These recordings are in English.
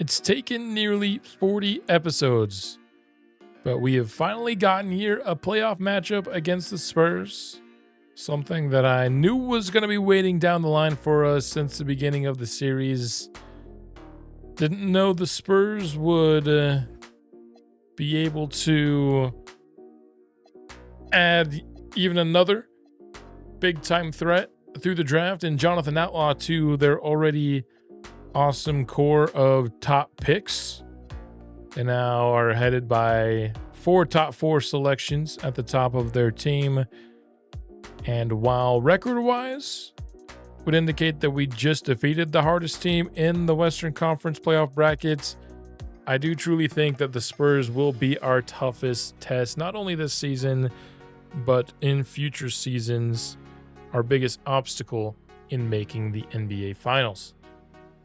It's taken nearly 40 episodes, but we have finally gotten here a playoff matchup against the Spurs. Something that I knew was going to be waiting down the line for us since the beginning of the series. Didn't know the Spurs would be able to add even another big-time threat through the draft and Jonathan Outlaw to their already awesome core of top picks. They now are headed by 4 top 4 selections at the top of their team. And while record-wise would indicate that we just defeated the hardest team in the Western Conference playoff brackets, I do truly think that the Spurs will be our toughest test, not only this season, but in future seasons, our biggest obstacle in making the NBA Finals.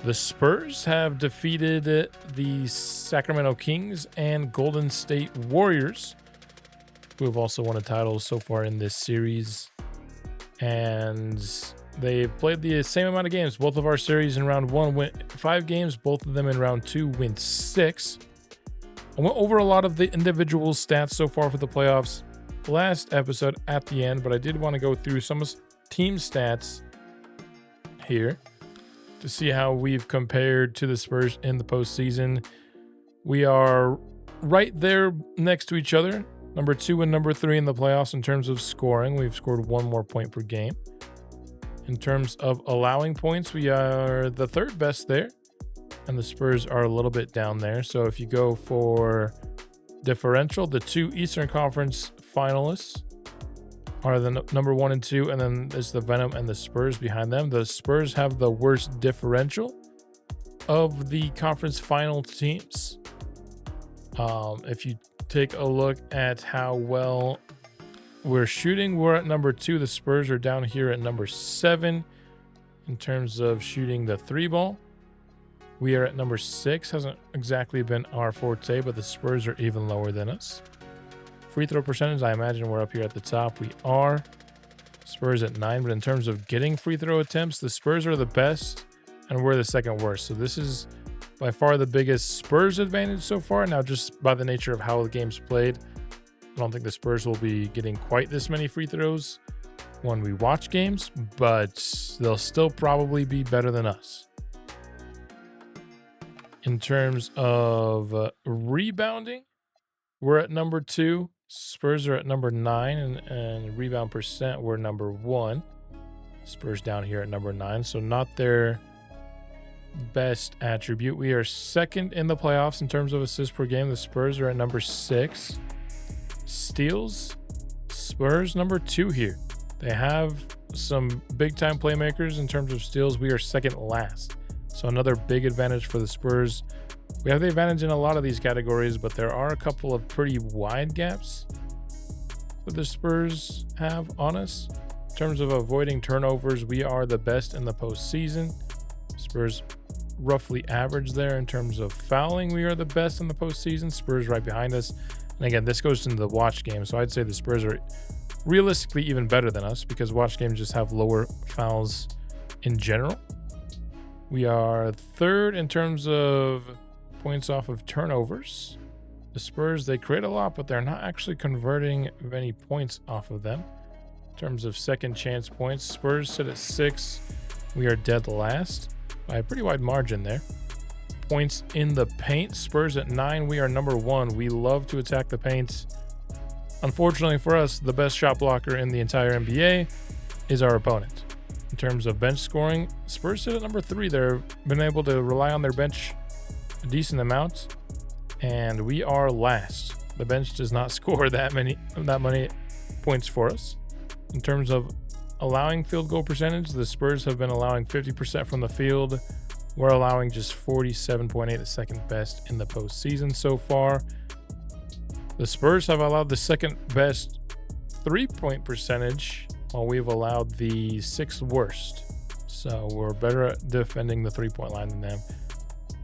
The Spurs have defeated the Sacramento Kings and Golden State Warriors, who have also won a title so far in this series. And they've played the same amount of games. Both of our series in round 1 win 5 games. Both of them in round 2 win 6. I went over a lot of the individual stats so far for the playoffs last episode at the end, but I did want to go through some team stats here to see how we've compared to the Spurs in the postseason. We are right there next to each other, number 2 and number 3 in the playoffs in terms of scoring. We've scored 1 more point per game. In terms of allowing points, we are the 3rd best there, and the Spurs are a little bit down there. So if you go for differential, the 2 Eastern Conference finalists are the number 1 and 2, and then there's the Venom and the Spurs behind them. The Spurs have the worst differential of the conference final teams. If you take a look at how well we're shooting, we're at number 2. The Spurs are down here at number 7 in terms of shooting the 3 ball. We are at number 6. Hasn't exactly been our forte, but the Spurs are even lower than us. Free throw percentage, I imagine we're up here at the top. We are. Spurs at 9, but in terms of getting free throw attempts, the Spurs are the best, and we're the 2nd worst. So this is by far the biggest Spurs advantage so far. Now, just by the nature of how the game's played, I don't think the Spurs will be getting quite this many free throws when we watch games, but they'll still probably be better than us. In terms of rebounding, we're at number 2. Spurs are at number 9, and rebound percent, we're number 1. Spurs down here at number 9, so not their best attribute. We are 2nd in the playoffs in terms of assists per game. The Spurs are at number 6. Steals, Spurs number 2 here. They have some big-time playmakers in terms of steals. We are 2nd last, so another big advantage for the Spurs. We have the advantage in a lot of these categories, but there are a couple of pretty wide gaps that the Spurs have on us. In terms of avoiding turnovers, we are the best in the postseason. Spurs roughly average there. In terms of fouling, we are the best in the postseason. Spurs right behind us. And again, this goes into the watch game, so I'd say the Spurs are realistically even better than us because watch games just have lower fouls in general. We are 3rd in terms of points off of turnovers. The Spurs, they create a lot, but they're not actually converting many points off of them. In terms of second chance points, Spurs sit at 6. We are dead last by a pretty wide margin there. Points in the paint, Spurs at 9. We are number 1. We love to attack the paint. Unfortunately for us, the best shot blocker in the entire NBA is our opponent. In terms of bench scoring, Spurs sit at number 3. They've been able to rely on their bench a decent amount, and we are last. The bench does not score that many points for us. In terms of allowing field goal percentage, the Spurs have been allowing 50% from the field. We're allowing just 47.8, the 2nd best in the postseason so far. The Spurs have allowed the 2nd best 3-point percentage, while we've allowed the 6th worst. So we're better at defending the 3-point line than them.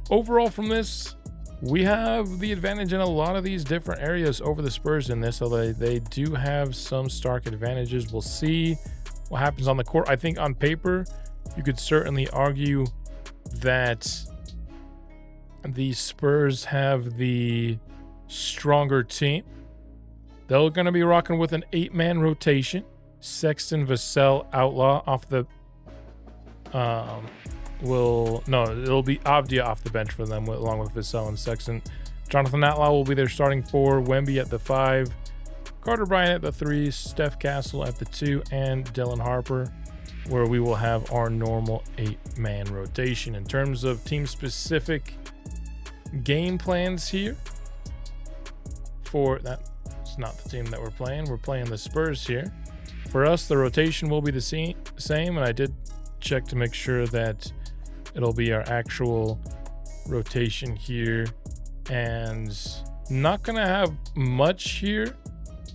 Overall from this, we have the advantage in a lot of these different areas over the Spurs in this, although they do have some stark advantages. We'll see what happens on the court. I think on paper, you could certainly argue that the Spurs have the stronger team. They're going to be rocking with an 8-man rotation. Sexton, Vassell, Outlaw off the it'll be Avdia off the bench for them along with Vassell and Sexton. Jonathan Outlaw will be their starting 4, Wemby at the 5, Carter Bryant at the 3, Steph Castle at the 2, and Dylan Harper, where we will have our normal 8-man rotation. In terms of team-specific game plans here, for that's not the team that we're playing. We're playing the Spurs here. For us, the rotation will be the same, and I did check to make sure that it'll be our actual rotation here, and not gonna have much here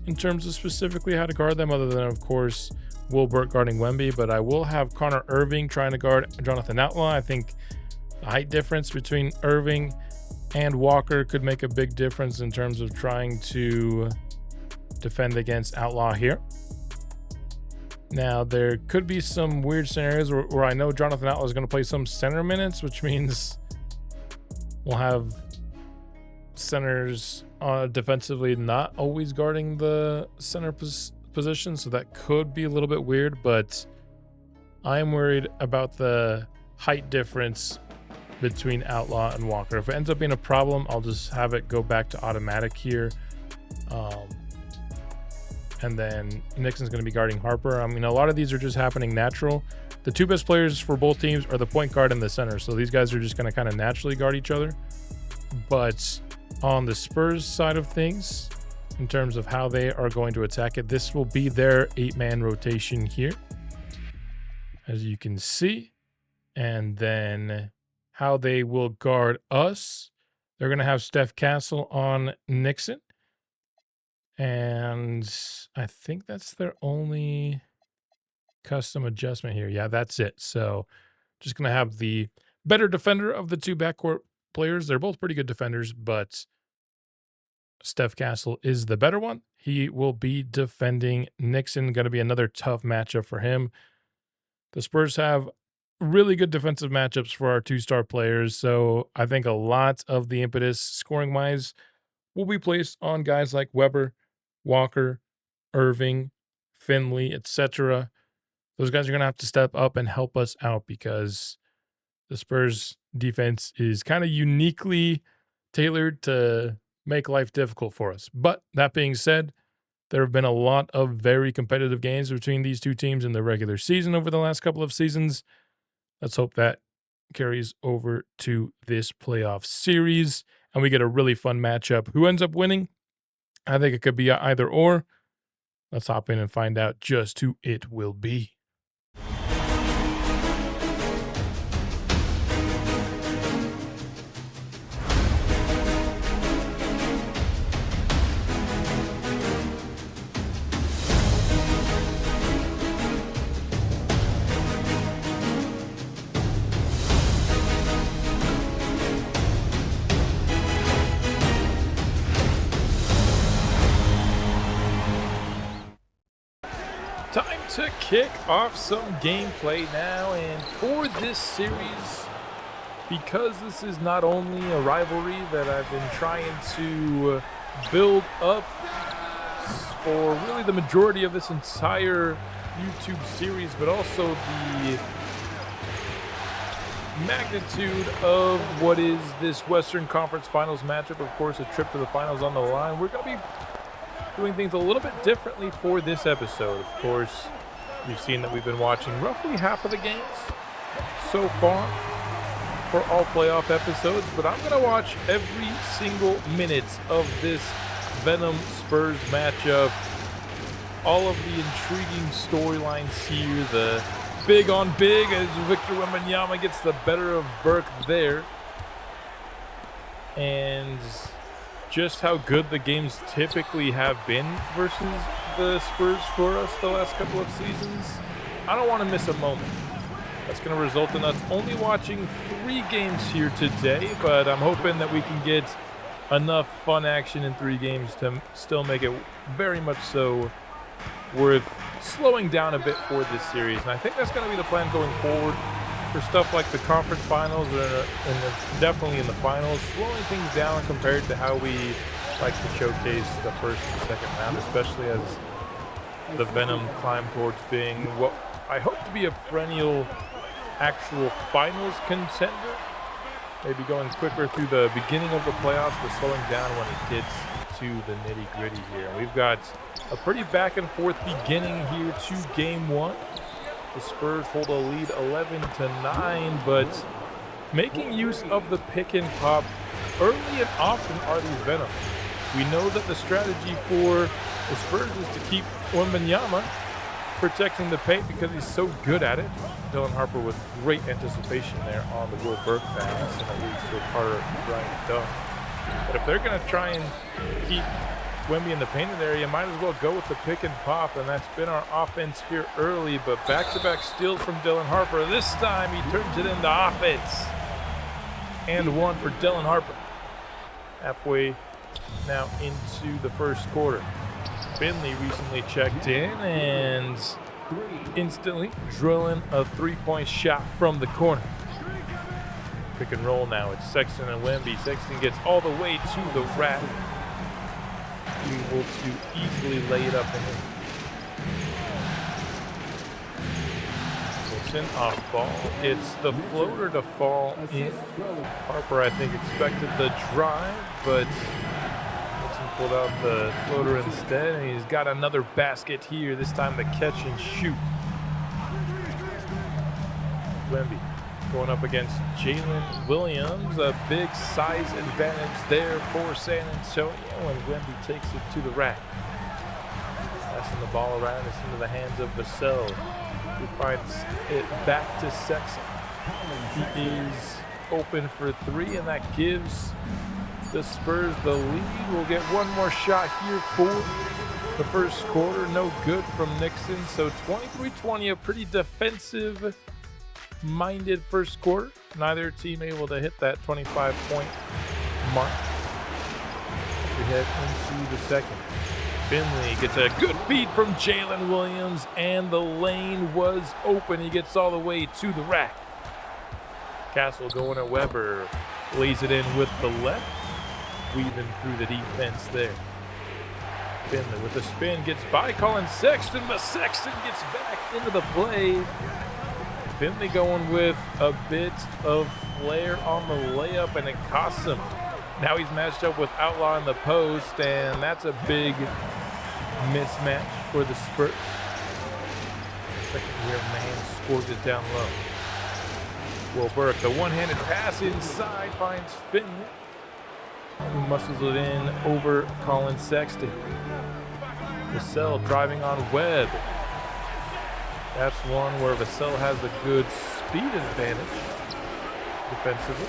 in terms of specifically how to guard them, other than of course Wilbert guarding Wemby, but I will have Connor Irving trying to guard Jonathan Outlaw. I think the height difference between Irving and Walker could make a big difference in terms of trying to defend against Outlaw here. Now, there could be some weird scenarios where I know Jonathan Outlaw is going to play some center minutes, which means we'll have centers defensively not always guarding the center position, so that could be a little bit weird, but I am worried about the height difference between Outlaw and Walker. If it ends up being a problem, I'll just have it go back to automatic here. And then Nixon's going to be guarding Harper. I mean, a lot of these are just happening natural. The 2 best players for both teams are the point guard and the center, so these guys are just going to kind of naturally guard each other. But on the Spurs side of things, in terms of how they are going to attack it, this will be their 8-man rotation here, as you can see. And then how they will guard us, they're going to have Steph Castle on Nixon. And I think that's their only custom adjustment here. Yeah, that's it. So just going to have the better defender of the 2 backcourt players. They're both pretty good defenders, but Steph Castle is the better one. He will be defending Nixon. Going to be another tough matchup for him. The Spurs have really good defensive matchups for our 2-star players, so I think a lot of the impetus scoring-wise will be placed on guys like Weber, Walker, Irving, Finley, etc. Those guys are going to have to step up and help us out because the Spurs defense is kind of uniquely tailored to make life difficult for us. But that being said, there have been a lot of very competitive games between these 2 teams in the regular season over the last couple of seasons. Let's hope that carries over to this playoff series and we get a really fun matchup. Who ends up winning? I think it could be either or. Let's hop in and find out just who it will be. Time to kick off some gameplay now, and for this series, because this is not only a rivalry that I've been trying to build up for really the majority of this entire YouTube series, but also the magnitude of what is this Western Conference Finals matchup. Of course, a trip to the finals on the line. We're going to be doing things a little bit differently for this episode. Of course, you've seen that we've been watching roughly half of the games so far for all playoff episodes, but I'm going to watch every single minute of this Venom Spurs matchup. All of the intriguing storylines here, the big on big as Victor Wembanyama gets the better of Burke there, and just how good the games typically have been versus the Spurs for us the last couple of seasons. I don't want to miss a moment. That's going to result in us only watching 3 games here today, but I'm hoping that we can get enough fun action in 3 games to still make it very much so worth slowing down a bit for this series. And I think that's going to be the plan going forward for stuff like the conference finals definitely in the finals, slowing things down compared to how we like to showcase the first and second round, especially as the Venom climb towards being what I hope to be a perennial actual finals contender. Maybe going quicker through the beginning of the playoffs, but slowing down when it gets to the nitty-gritty here. We've got a pretty back and forth beginning here to game one. The Spurs hold a lead 11-9, but making use of the pick and pop early and often are these Venom. We know that the strategy for the Spurs is to keep Wembanyama protecting the paint because he's so good at it. Dylan Harper with great anticipation there on the Will Burke pass, and it leads to a Carter Bryant dunk. But if they're going to try and keep Wemby in the painted area, might as well go with the pick and pop, and that's been our offense here early. But back-to-back steals from Dylan Harper. This time he turns it into offense. And one for Dylan Harper. Halfway now into the first quarter. Finley recently checked in and instantly drilling a three-point shot from the corner. Pick and roll now. It's Sexton and Wemby. Sexton gets all the way to the rack. Able to easily lay it up and in. Wilson off ball. Gets the floater to fall in. Harper, I think, expected the drive, but pulled out the floater instead, and he's got another basket here, this time the catch and shoot. Wemby going up against Jalen Williams, a big size advantage there for San Antonio, and Wemby takes it to the rack. Passing the ball around, it's into the hands of Vassell, who finds it back to Sexton. He is open for three, and that gives the Spurs the lead. We'll get one more shot here for the first quarter. No good from Nixon. So 23-20, a pretty defensive-minded first quarter. Neither team able to hit that 25-point mark. We head into the second. Finley gets a good beat from Jalen Williams, and the lane was open. He gets all the way to the rack. Castle going at Weber. Lays it in with the left. Weaving through the defense there. Finley with the spin gets by Colin Sexton, but Sexton gets back into the play. Finley going with a bit of flair on the layup, and it costs him. Now he's matched up with Outlaw in the post, and that's a big mismatch for the Spurs. Second year man scores it down low. Will Burke, the one-handed pass inside, finds Finley, who muscles it in over Colin Sexton. Vassell driving on Webb. That's one where Vassell has a good speed advantage defensively.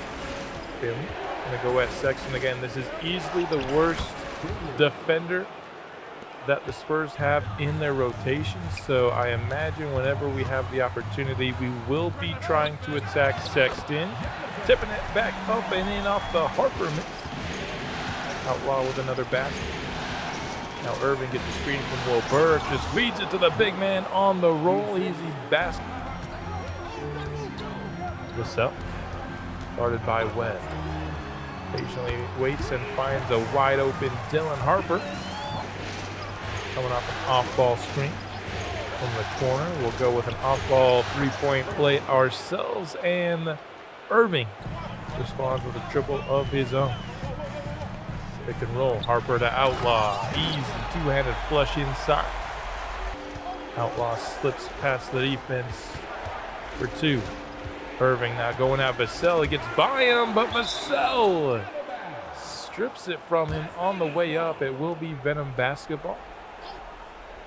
Finley gonna go at Sexton again. This is easily the worst defender that the Spurs have in their rotation, so I imagine whenever we have the opportunity, we will be trying to attack Sexton. Tipping it back up and in off the Harper miss. Outlaw with another basket. Now Irving gets a screen from Will Burke, just feeds it to the big man on the roll. Easy basket. Vassell, guarded by Webb. Patiently waits and finds a wide open Dylan Harper. Coming off an off-ball screen from the corner. We'll go with an off-ball three-point play ourselves, and Irving responds with a triple of his own. Pick and roll, Harper to Outlaw. Easy two-handed flush inside. Outlaw slips past the defense for two. Irving now going at Vassell. He gets by him, but Vassell strips it from him on the way up. It will be Venom basketball.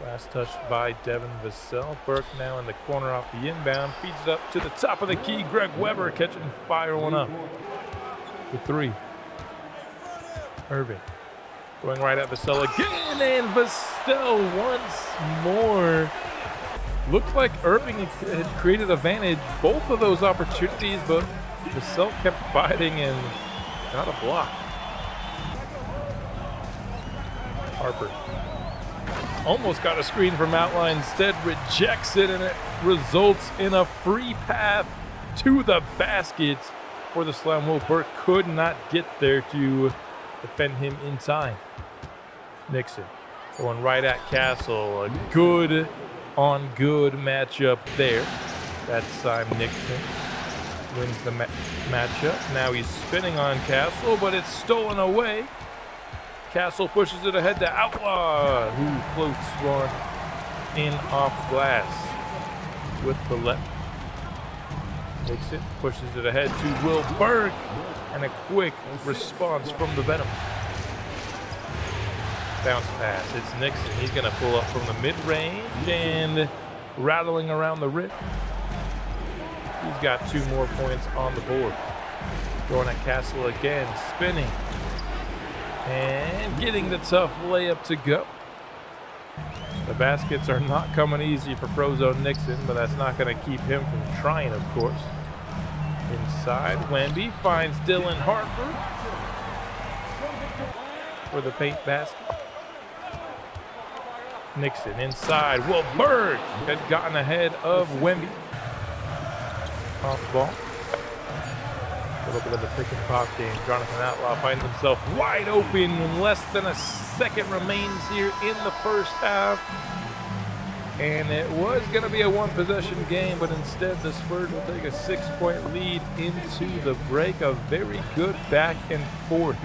Last touch by Devin Vassell. Burke now in the corner off the inbound. Feeds it up to the top of the key. Greg Weber catching fire one up for three. Irving going right at Vassell again, and Vassell once more. Looked like Irving had created advantage both of those opportunities, but Vassell kept fighting and got a block. Harper almost got a screen from Outline, instead rejects it, and it results in a free path to the basket for the slam. Will Burke could not get there to defend him in time. Nixon going right at Castle. A good on good matchup there. That time Nixon wins the matchup. Now he's spinning on Castle, but it's stolen away. Castle pushes it ahead to Outlaw, who floats one in off glass with the left. Nixon pushes it ahead to Will Burke, and a quick response from the Venom. Bounce pass, it's Nixon. He's going to pull up from the mid-range and rattling around the rim. He's got 2 more points on the board. Going at Castle again, spinning. And getting the tough layup to go. The baskets are not coming easy for Frozone Nixon, but that's not going to keep him from trying, of course. Inside, Wemby finds Dylan Harper for the paint basket. Nixon inside. Will Burke had gotten ahead of Wemby. Off the ball. A little bit of a pick and pop game. Jonathan Outlaw finds himself wide open. Less than a second remains here in the first half. And it was going to be a 1-possession game, but instead the Spurs will take a 6-point lead into the break. A very good back and forth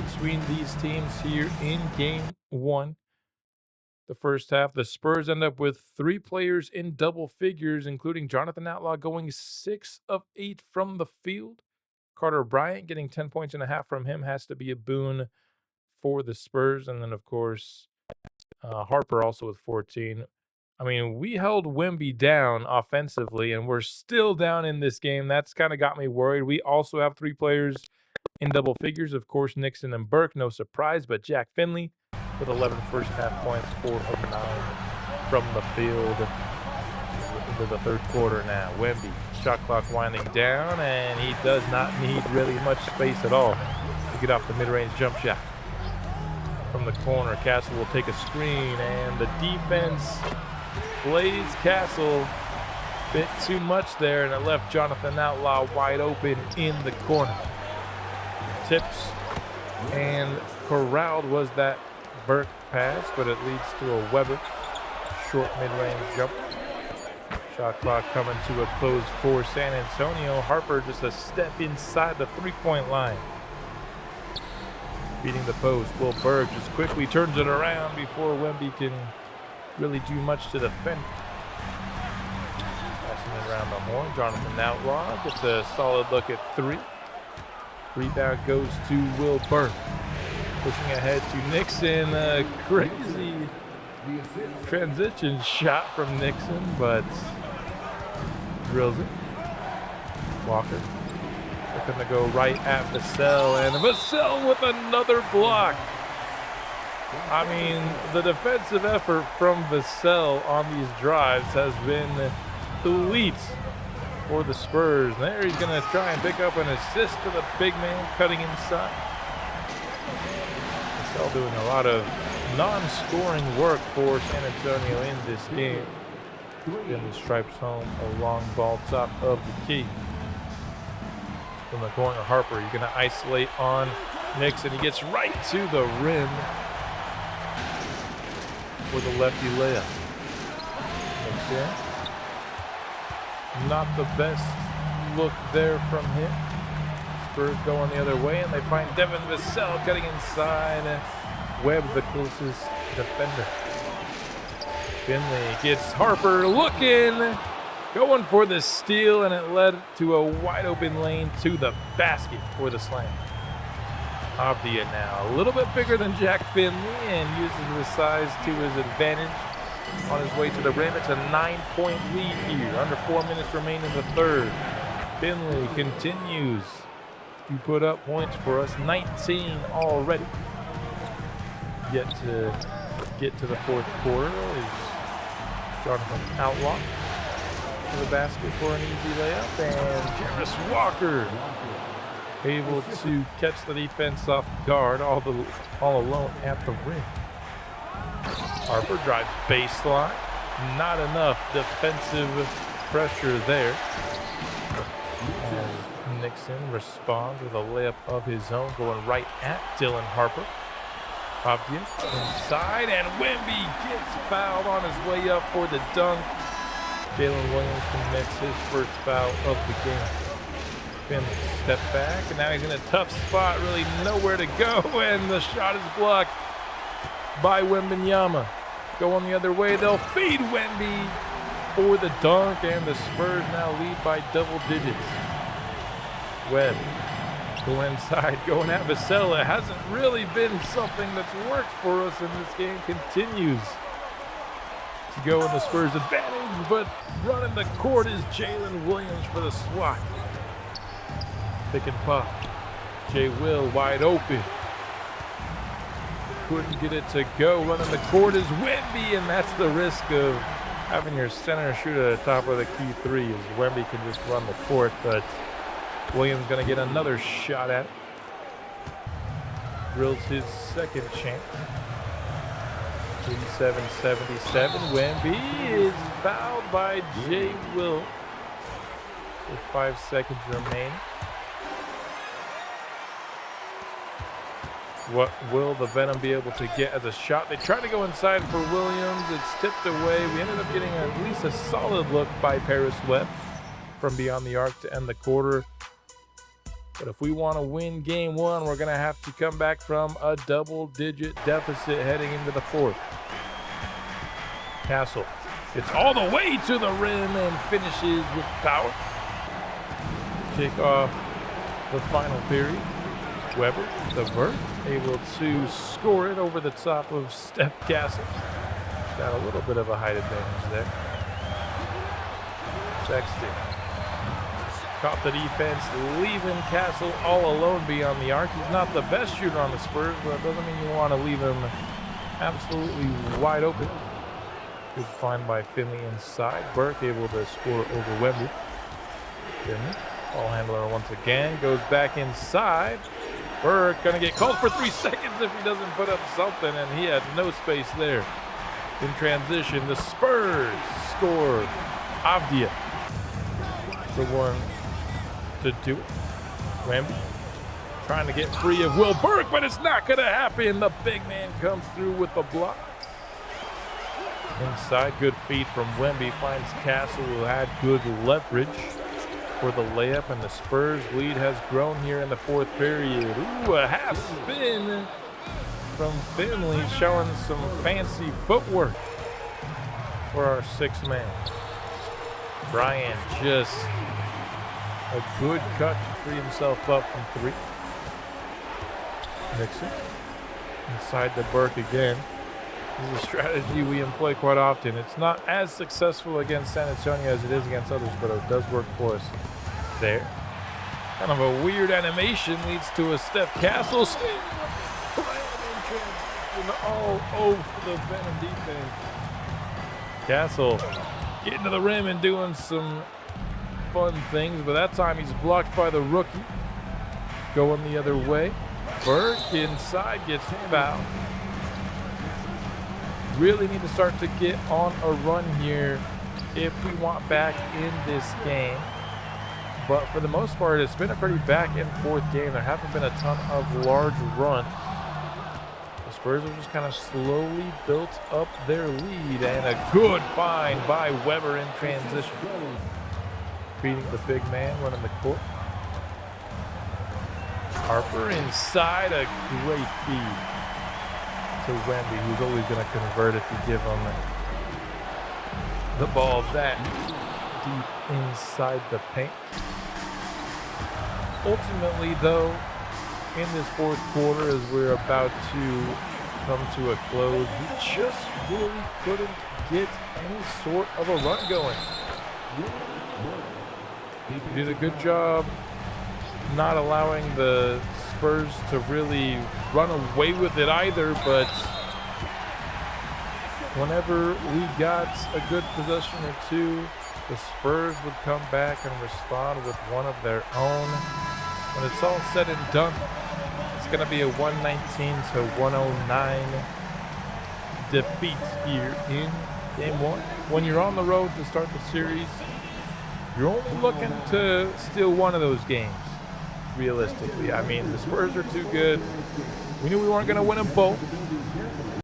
between these teams here in game 1. The first half, the Spurs end up with 3 players in double figures, including Jonathan Outlaw going 6 of 8 from the field. Carter Bryant getting 10 points and a half from him has to be a boon for the Spurs. And then, of course, Harper also with 14. I mean, we held Wemby down offensively, and we're still down in this game. That's kind of got me worried. We also have 3 players in double figures. Of course, Nixon and Burke, no surprise, but Jack Finley with 11 first half points, 4 of 9 from the field into the third quarter now. Wemby, shot clock winding down, and he does not need really much space at all to get off the mid-range jump shot. From the corner, Castle will take a screen, and the defense plays Castle a bit too much there, and it left Jonathan Outlaw wide open in the corner. Tips and corralled was that Burke pass, but it leads to a Weber short mid-range jump. Shot clock coming to a close for San Antonio. Harper just a step inside the 3-point line. Beating the post. Will Burke just quickly turns it around before Wemby can really do much to defend. Passing it around the horn. Jonathan Outlaw gets a solid look at 3. Rebound goes to Will Burke. Pushing ahead to Nixon. A crazy transition shot from Nixon, but drills it. Walker looking to go right at Vassell, and Vassell with another block. I mean, the defensive effort from Vassell on these drives has been elite for the Spurs. There he's going to try and pick up an assist to the big man cutting inside. Vassell doing a lot of non-scoring work for San Antonio in this game. Finley stripes home a long ball top of the key. From the corner, Harper, you're going to isolate on Nixon. He gets right to the rim for the lefty layup. Nixon. Not the best look there from him. Spurs going the other way, and they find Devin Vassell cutting inside. Webb, the closest defender. Finley gets Harper looking, going for the steal, and it led to a wide open lane to the basket for the slam. Avdia now a little bit bigger than Jack Finley and uses his size to his advantage on his way to the rim. It's a 9-point lead here. Under 4 minutes remain in the third. Finley continues to put up points for us. 19 already. Yet to get to the fourth quarter is Jonathan Outlaw to the basket for an easy layup, and Jarris Walker able to catch the defense off guard all alone at the rim. Harper drives baseline. Not enough defensive pressure there. As Nixon responds with a layup of his own, going right at Dylan Harper. Abdia inside, and Wemby gets fouled on his way up for the dunk. Jalen Williams commits his first foul of the game. Finley step back, and now he's in a tough spot, really nowhere to go, and the shot is blocked by Wembanyama. Going the other way, they'll feed Wemby for the dunk, and the Spurs now lead by double digits. Webb go inside, going at Vassell. It hasn't really been something that's worked for us in this game. Continues to go in the Spurs' advantage, but running the court is Jalen Williams for the swat. Pick and pop. Jay Will wide open. Couldn't get it to go. Running the court is Wemby, and that's the risk of having your center shoot at the top of the key three, is Wemby can just run the court, but Williams going to get another shot at it. Drills his second chance. 87-77. Wemby is fouled by Jay Will with 5 seconds remaining. What will the Venom be able to get as a shot? They try to go inside for Williams. It's tipped away. We ended up getting at least a solid look by Paris Webb from beyond the arc to end the quarter. But if we want to win game one, we're going to have to come back from a double-digit deficit heading into the fourth. Castle gets all the way to the rim and finishes with power. Kick off the final period. Weber, the vert, able to score it over the top of Steph Castle. Got a little bit of a height advantage there. Sexton caught the defense, leaving Castle all alone beyond the arc. He's not the best shooter on the Spurs, but it doesn't mean you want to leave him absolutely wide open. Good find by Finley inside. Burke able to score over Wemby. Finley, ball handler once again, goes back inside. Burke gonna get called for 3 seconds if he doesn't put up something, and he had no space there. In transition, the Spurs score. Avdia, the one to do it. Wemby trying to get free of Will Burke, but it's not gonna happen. The big man comes through with the block. Inside, good feed from Wemby, finds Castle, who had good leverage for the layup, and the Spurs lead has grown here in the fourth period. Ooh, a half spin from Finley, showing some fancy footwork for our sixth man. Bryant just a good cut to free himself up from three. Nixon inside the Burke again. This is a strategy we employ quite often. It's not as successful against San Antonio as it is against others, but it does work for us there. Kind of a weird animation leads to a Steph Castle standing all over the Venom defense. Castle getting to the rim and doing some fun things, but that time he's blocked by the rookie. Going the other way. Burke inside gets fouled. Really need to start to get on a run here if we want back in this game. But for the most part, it's been a pretty back and forth game. There haven't been a ton of large runs. The Spurs have just kind of slowly built up their lead, and a good find by Weber in transition. Feeding the big man, running the court. Harper inside, a great feed to Wemby, who's always going to convert if you give him the ball that deep inside the paint. Ultimately, though, in this fourth quarter, as we're about to come to a close, we just really couldn't get any sort of a run going. He did a good job not allowing the Spurs to really run away with it either, but whenever we got a good possession or two, the Spurs would come back and respond with one of their own. When it's all said and done, it's going to be a 119-109 defeat here in game one. When you're on the road to start the series, You're only looking to steal one of those games, realistically. I mean, the Spurs are too good. We knew we weren't going to win them both.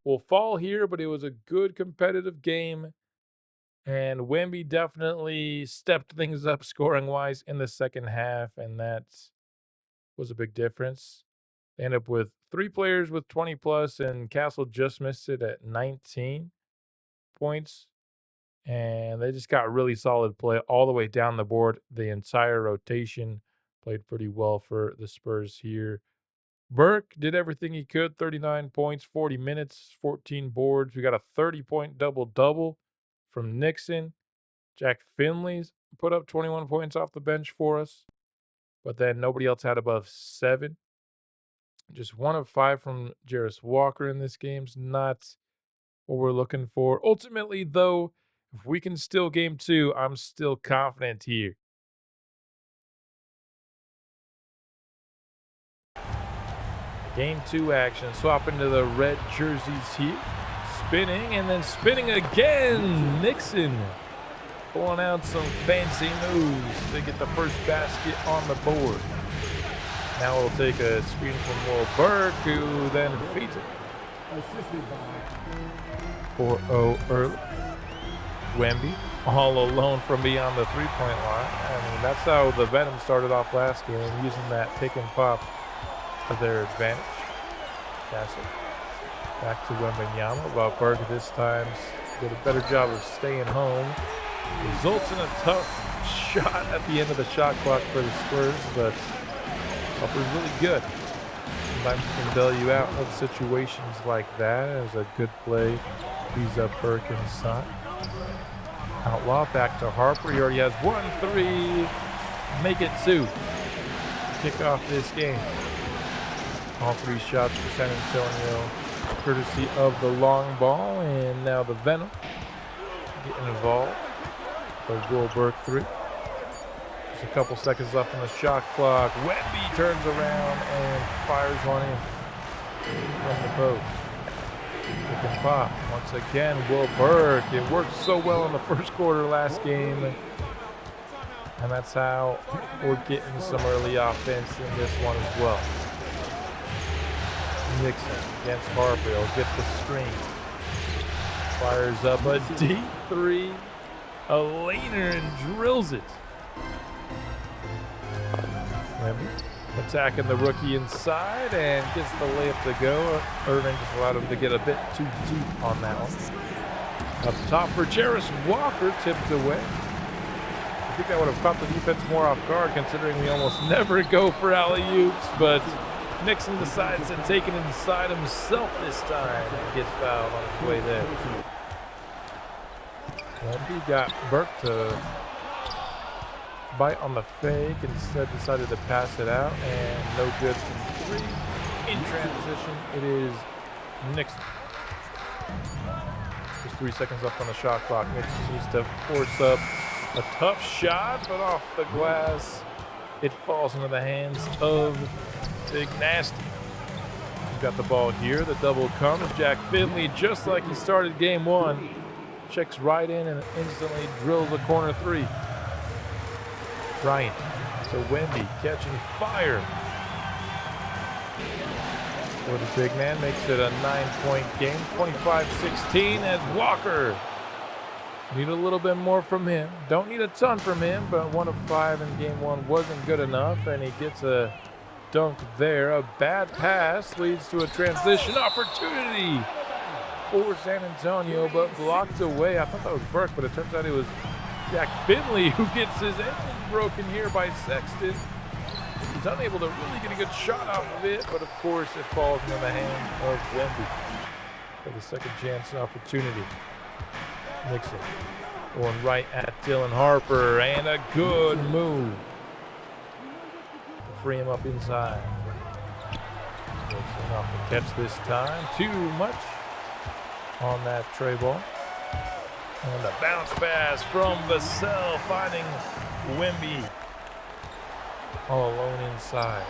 We'll fall here, but it was a good competitive game. And Wemby definitely stepped things up scoring-wise in the second half, and that was a big difference. They end up with 3 players with 20+, and Castle just missed it at 19 points. And they just got really solid play all the way down the board. The entire rotation played pretty well for the Spurs here. Burke did everything he could, 39 points, 40 minutes, 14 boards. We got a 30-point double-double from Nixon. Jack Finley's put up 21 points off the bench for us, but then nobody else had above 7. Just 1 of 5 from Jarris Walker in this game's not what we're looking for. Ultimately, though, if we can steal game 2, I'm still confident here. Game 2 action. Swap into the red jerseys here. Spinning and then spinning again. Nixon pulling out some fancy moves to get the first basket on the board. Now we'll take a screen from Will Burke, who then feeds it. 4-0 early. Wemby all alone from beyond the three-point line. I mean, that's how the Venom started off last game, using that pick and pop to their advantage. Castle back to Wembanyama, but Burke this time did a better job of staying home. Results in a tough shot at the end of the shot clock for the Spurs, but Upper's really good. Sometimes he can bail you out of situations like that. It was a good play. Frees up Burke inside. Outlaw back to Harper. He already has 1-3. Make it 2. Kick off this game. All 3 shots for San Antonio, courtesy of the long ball. And now the Venom getting involved. The Will Burke 3. Just a couple seconds left on the shot clock. Wemby turns around and fires one in from the post. Pick and pop. Once again, Will Burke. It worked so well in the first quarter last game. And that's how we're getting some early offense in this one as well. Nixon against Harper. He'll get the screen. Fires up a deep 3. A laner and drills it. Wemby attacking the rookie inside and gets the layup to go. Irving just allowed him to get a bit too deep on that one. Up top for Jarris Walker, tipped away. I think that would have caught the defense more off guard, considering we almost never go for alley-oops, but Nixon decides to take it inside himself this time and gets fouled on his way there. Wemby got Burke to bite on the fake, instead decided to pass it out, and no good from 3. In transition, it is Nixon. Just 3 seconds left on the shot clock. Nixon needs to force up a tough shot, but off the glass, it falls into the hands of Big Nasty. He's got the ball here. The double comes. Jack Finley, just like he started game 1, checks right in and instantly drills a corner 3. Bryant to Wemby, catching fire. For the big man, makes it a 9-point game, 25-16 as Walker. Need a little bit more from him. Don't need a ton from him, but 1 of 5 in game 1 wasn't good enough, and he gets a dunk there. A bad pass leads to a transition opportunity for San Antonio, but blocked away. I thought that was Burke, but it turns out it was Jack Finley who gets his ankle broken here by Sexton. He's unable to really get a good shot off of it, but of course it falls into the hands of Wemby for the second chance opportunity. Nixon going right at Dylan Harper, and a good move to free him up inside. Nixon off the catch this time. Too much on that tray ball. And the bounce pass from Vassell, finding Wemby all alone inside.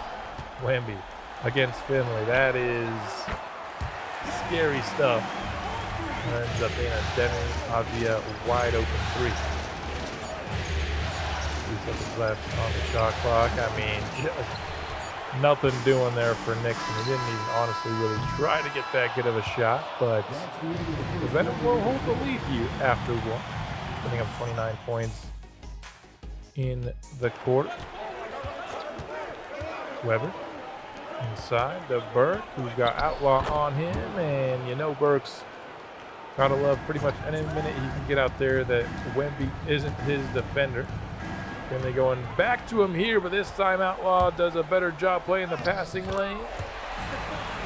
Wemby against Finley. That is scary stuff. Ends up being a Demi Avia wide open 3. seconds left on the shot clock. I mean, just nothing doing there for Nixon. He didn't even honestly really try to get that good of a shot, but the Venom will hold the lead here after one, putting up 29 points in the quarter. Weber inside to Burke, who's got Outlaw on him, and you know Burke's gotta love pretty much any minute he can get out there that Wemby isn't his defender. Finley going back to him here, but this time Outlaw does a better job playing the passing lane.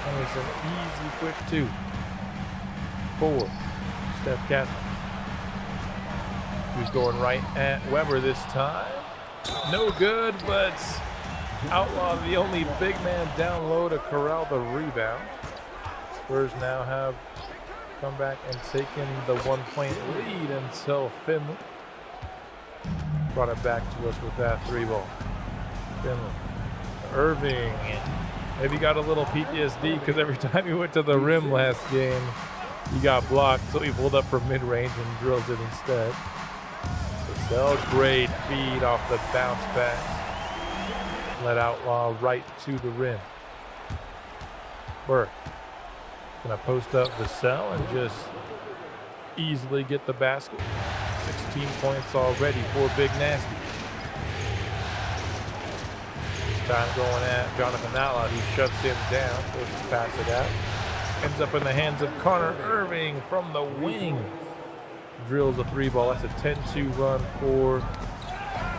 And it's an easy quick 2 for Steph Castle, who's going right at Weber this time. No good, but Outlaw, the only big man down low to corral the rebound. Spurs now have come back and taken the 1-point lead until Finley brought it back to us with that 3-ball. Finley, Irving, maybe got a little PTSD because every time he went to the rim last game, he got blocked, so he pulled up from mid-range and drills it instead. Vassell, great feed off the bounce pass. Let Outlaw right to the rim. Burke gonna post up Vassell and just easily get the basket. 16 points already for Big Nasty. This time going at Jonathan Outlaw, who shuts him down, forces to pass it out. Ends up in the hands of Connor Irving from the wing. Drills a 3-ball. That's a 10-2 run for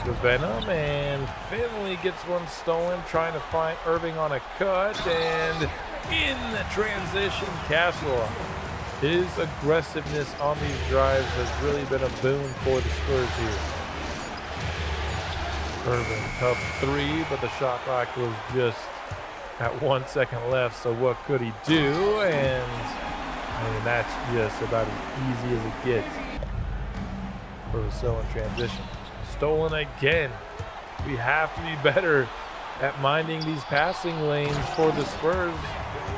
the Venom, and Finley gets one stolen, trying to find Irving on a cut, and in the transition, Castle. His aggressiveness on these drives has really been a boon for the Spurs here. Irving, tough 3, but the shot clock was just at 1 second left, so what could he do? And I mean, that's just about as easy as it gets for Vassell in transition. Stolen again. We have to be better at minding these passing lanes for the Spurs.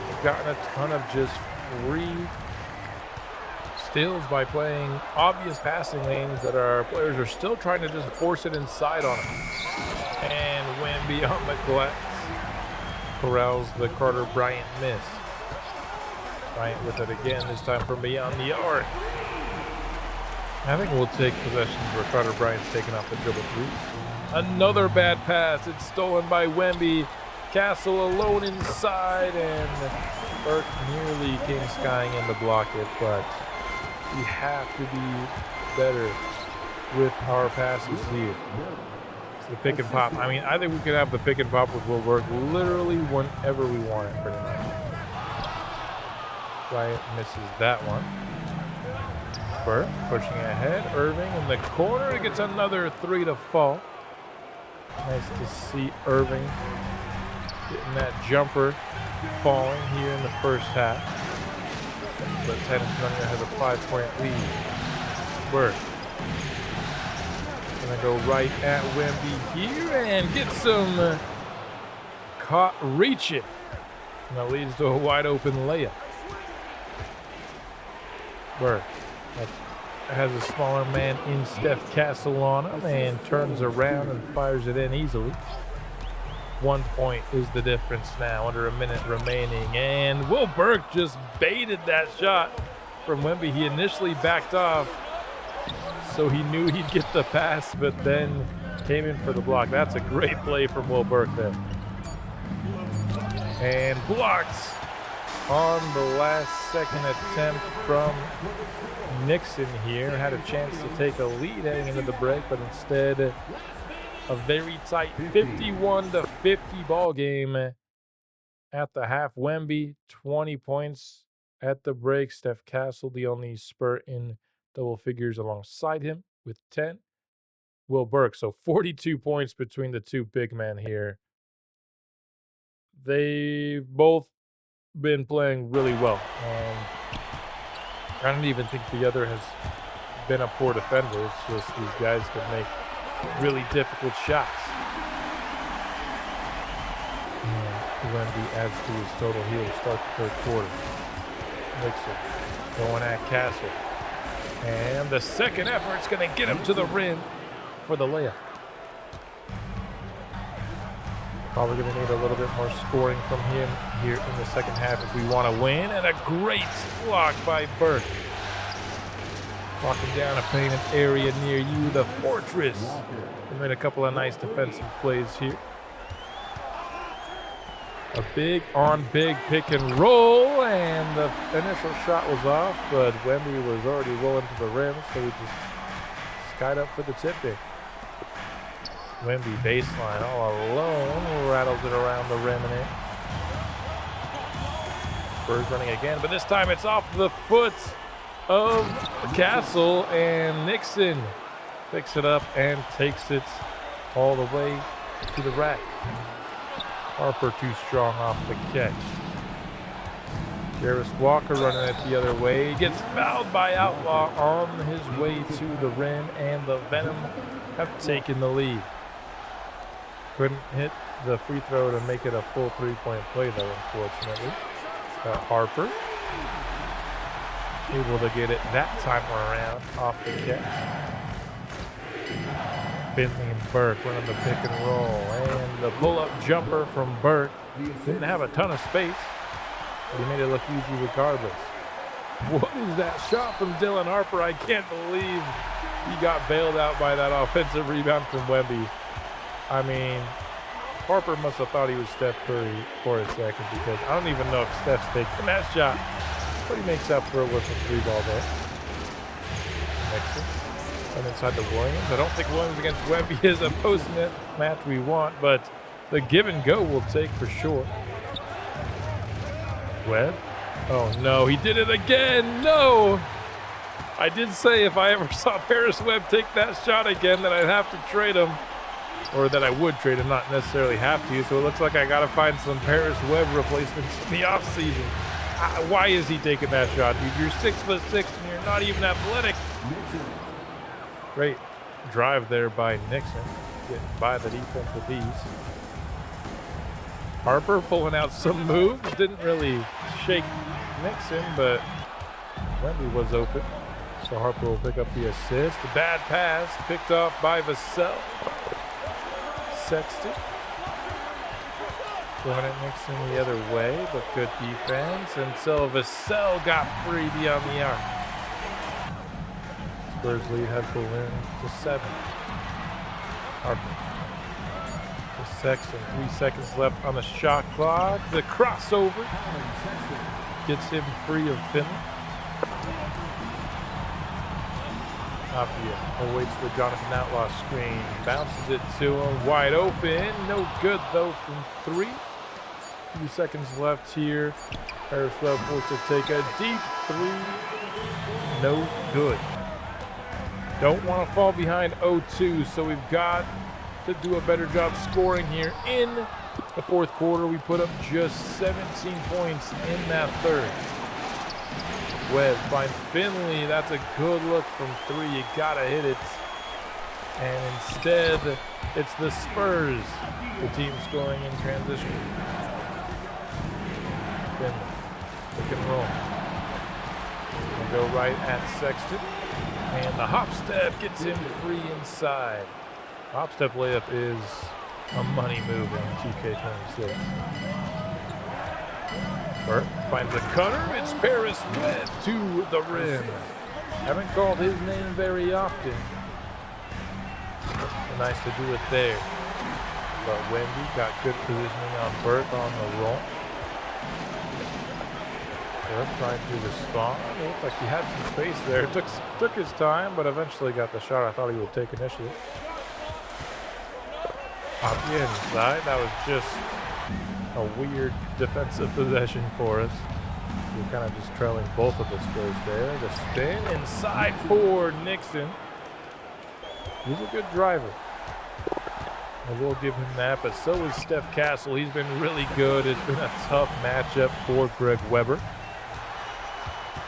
They've gotten a ton of just free steals by playing obvious passing lanes that our players are still trying to just force it inside on them. And Wemby on the glass corrals the Carter Bryant miss. Bryant with it again, this time from beyond the arc. I think we'll take possessions where Carter Bryant's taking off the dribble threes. Another bad pass. It's stolen by Wemby. Castle alone inside, and Burke nearly came skying in to block it, but we have to be better with our passes here. It's the pick and pop. I mean, I think we could have the pick and pop with Will Burke literally whenever we want it, pretty much. Bryant misses that one. Burke pushing ahead. Irving in the corner. He gets another 3 to fall. Nice to see Irving getting that jumper falling here in the first half. But San Antonio has a 5-point lead. Burke gonna go right at Wemby here and get some caught reaching. And that leads to a wide open layup. Burke has a smaller man in Steph Castle on him and turns around and fires it in easily. 1 point is the difference now, under a minute remaining. And Will Burke just baited that shot from Wemby. He initially backed off, so he knew he'd get the pass, but then came in for the block. That's a great play from Will Burke there. And blocked on the last second attempt from Nixon here. Had a chance to take a lead heading into the break, but instead a very tight 51-50 ball game at the half. Wemby 20 points at the break. Steph Castle, the only Spur in double figures alongside him with 10. Will Burke, so 42 points between the two big men here. They've both been playing really well. I don't even think the other has been a poor defender. It's just these guys can make really difficult shots. And Wemby adds to his total here to start the third quarter. Nixon going at Castle. And the second effort's going to get him to the rim for the layup. Probably going to need a little bit more scoring from him here in the second half if we want to win. And a great block by Burke. Walking down a painted area near you, the Fortress. He made a couple of nice defensive plays here. A big on big pick and roll, and the initial shot was off, but Wemby was already rolling to the rim, so he just skied up for the tip in. Wemby baseline all alone, rattles it around the rim and in. Spurs running again, but this time it's off the foot of Castle, and Nixon picks it up and takes it all the way to the rack. Harper too strong off the catch. Jarvis Walker running it the other way. He gets fouled by Outlaw on his way to the rim, and the Venom have taken the lead. Couldn't hit the free throw to make it a full three-point play, though, unfortunately. Harper able to get it that time around off the catch. Finley and Burke running the pick and roll, and the pull-up jumper from Burke. Didn't have a ton of space, but he made it look easy regardless. What is that shot from Dylan Harper? I can't believe he got bailed out by that offensive rebound from Wemby. I mean, Harper must have thought he was Steph Curry for a second, because I don't even know if Steph's taking that shot. But he makes up for it with a three ball there. Nixon. And inside to Williams. I don't think Williams against Wemby is a post-net match we want, but the give and go will take for sure. Webb. Oh no, he did it again. No! I did say if I ever saw Paris Webb take that shot again, that I'd have to trade him. Or that I would trade him, not necessarily have to. So it looks like I got to find some Paris Webb replacements in the offseason. Why is he taking that shot, dude? You're 6'6" and you're not even athletic. Great drive there by Nixon. Getting by the defense with ease. Harper pulling out some moves. Didn't really shake Nixon, but Wemby was open. So Harper will pick up the assist. The bad pass picked off by Vassell. Sexton. Throwing it Nixon the other way, but good defense until Vassell got free beyond the arc. Spurs lead has ballooned to 7. Harper to Sexton. 3 seconds left on the shot clock. The crossover gets him free of Finley. Tapia awaits the Jonathan Outlaw screen. Bounces it to him. Wide open. No good, though, from 3. 2 seconds left here. Paris Webb forced to take a deep 3. No good. Don't want to fall behind 0-2, so we've got to do a better job scoring here. In the fourth quarter, we put up just 17 points in that third. Webb finds Finley. That's a good look from 3. You gotta hit it. And instead, it's the Spurs, the team scoring in transition. Finley, pick and roll. We'll go right at Sexton. And the hop step gets him free inside. Hop step layup is a money move in 2K26. Burke finds a cutter. It's Paris Webb to the rim. Haven't called his name very often. Nice to do it there. But Wemby got good positioning on Burke on the roll. Burke trying to respond. It looked like he had some space there. It took his time, but eventually got the shot I thought he would take initially. Off the inside. That was just a weird defensive possession for us. We're kind of just trailing both of the Spurs there. The spin inside for Nixon. He's a good driver. I will give him that, but so is Steph Castle. He's been really good. It's been a tough matchup for Greg Weber.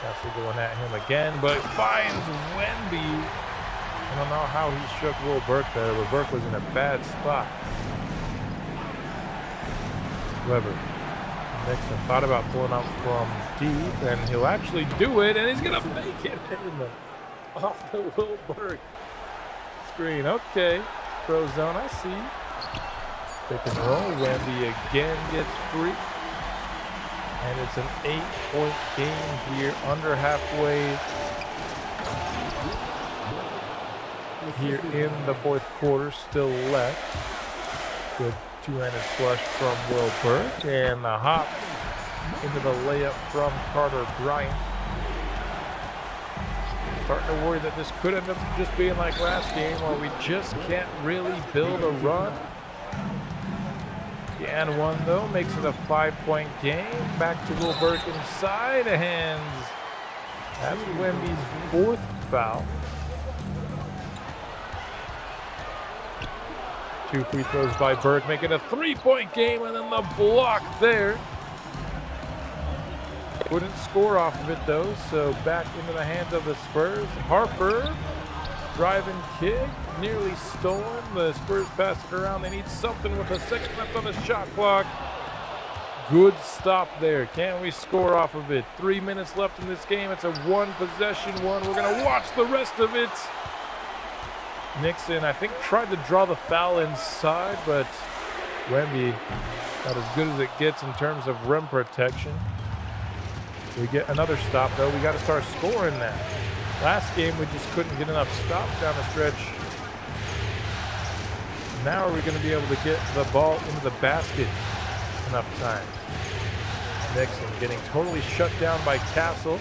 Castle going at him again, but finds Wemby. I don't know how he shook Will Burke there, but Burke was in a bad spot. Weber. Nixon thought about pulling up from deep, and he'll actually do it, and he's going to make it in off the Will Burke screen. Okay, pro zone, I see. Pick and roll. Wemby again gets free. And it's an 8-point game here, under halfway here in the fourth quarter, still left. Good two-handed flush from Will Burke, and the hop into the layup from Carter Bryant. Starting to worry that this could end up just being like last game, where we just can't really build a run. The and one, though, makes it a 5-point game. Back to Will Burke inside, and that's Wemby's fourth foul. 2 free throws by Burke, making a 3-point game, and then the block there. Couldn't score off of it, though, so back into the hands of the Spurs. Harper, driving kick, nearly stolen. The Spurs pass it around. They need something with a second left on the shot clock. Good stop there. Can we score off of it? 3 minutes left in this game. It's a one-possession one. We're going to watch the rest of it. Nixon, I think, tried to draw the foul inside, but Wemby not as good as it gets in terms of rim protection. We get another stop, though. We got to start scoring that. Last game, we just couldn't get enough stops down the stretch. Now are we going to be able to get the ball into the basket enough times? Nixon getting totally shut down by Castle,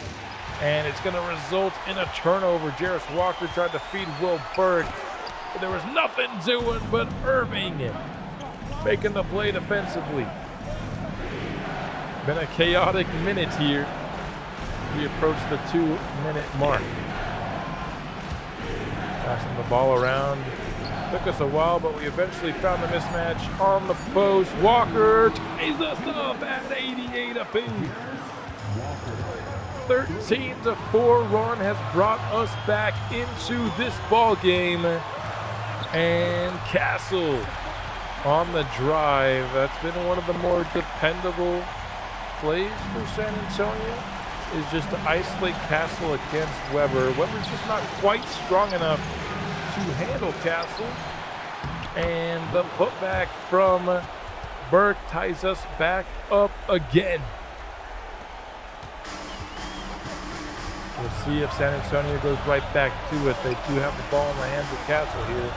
and it's going to result in a turnover. Jarris Walker tried to feed Will Burke, but there was nothing doing but Irving making the play defensively. Been a chaotic minute here. We approach the 2-minute mark. Passing the ball around. Took us a while, but we eventually found the mismatch on the post. Walker ties us up at 88 apiece. 13-4 run has brought us back into this ball game. And Castle on the drive. That's been one of the more dependable plays for San Antonio, is just to isolate Castle against Weber. Weber's just not quite strong enough to handle Castle. And the putback from Burke ties us back up again. We'll see if San Antonio goes right back to it. They do have the ball in the hands of Castle here.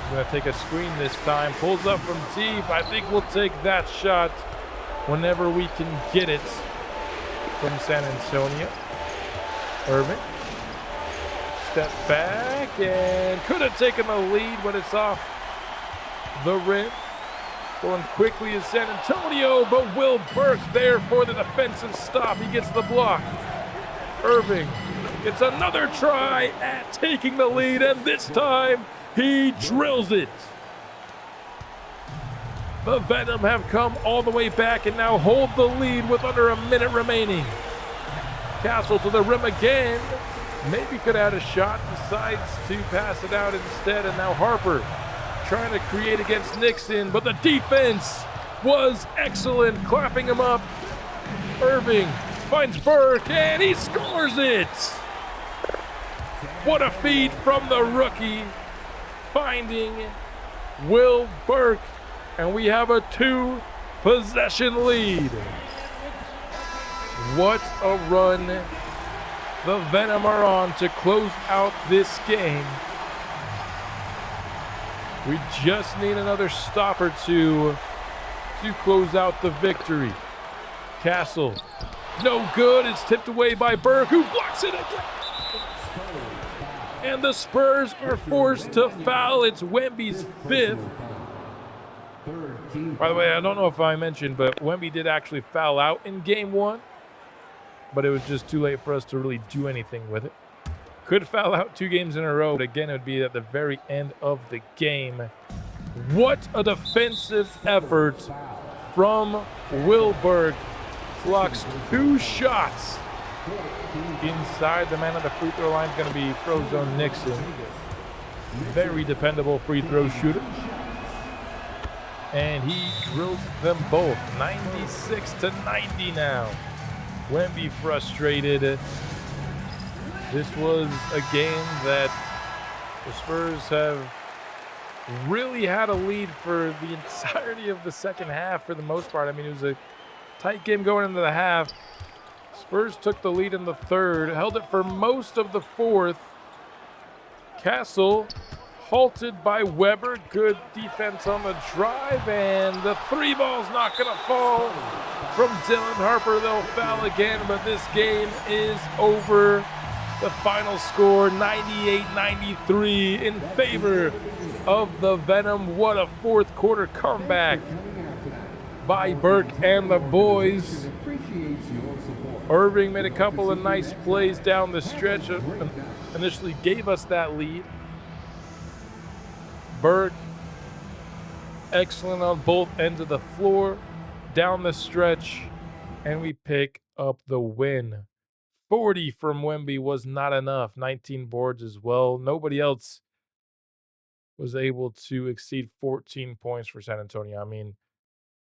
He's going to take a screen this time. Pulls up from deep. I think we'll take that shot whenever we can get it from San Antonio. Irving. Step back and could have taken the lead, but it's off the rim. Going quickly is San Antonio, but Will Burke there for the defensive stop. He gets the block. Irving gets another try at taking the lead, and this time he drills it. The Venom have come all the way back and now hold the lead with under a minute remaining. Castle to the rim again. Maybe could add a shot, decides to pass it out instead, and now Harper trying to create against Nixon, but the defense was excellent, clapping him up. Irving finds Burke, and he scores it. What a feed from the rookie, finding Will Burke, and we have a 2-possession lead. What a run the Venom are on to close out this game. We just need another stop or two to close out the victory. Castle, no good. It's tipped away by Burke, who blocks it again. And the Spurs are forced to foul. It's Wemby's 5th. By the way, I don't know if I mentioned, but Wemby did actually foul out in game 1, but it was just too late for us to really do anything with it. Could foul out 2 games in a row, but again, it would be at the very end of the game. What a defensive effort from Will Burke. Blocks 2 shots. Inside the man at the free throw line is going to be Frozone Nixon. Very dependable free throw shooter. And he drills them both. 96-90 now. Wemby frustrated. This was a game that the Spurs have really had a lead for the entirety of the second half for the most part. I mean, it was a tight game going into the half. Spurs took the lead in the third, held it for most of the fourth. Castle halted by Weber. Good defense on the drive, and the three ball's not going to fall from Dylan Harper. They'll foul again, but this game is over. The final score, 98-93 in favor of the Venom. What a fourth quarter comeback by Burke and the boys. Irving made a couple of nice plays down the stretch. Initially gave us that lead. Burke, excellent on both ends of the floor, down the stretch, and we pick up the win. 40 from Wemby was not enough. 19 boards as well. Nobody else was able to exceed 14 points for San Antonio. I mean,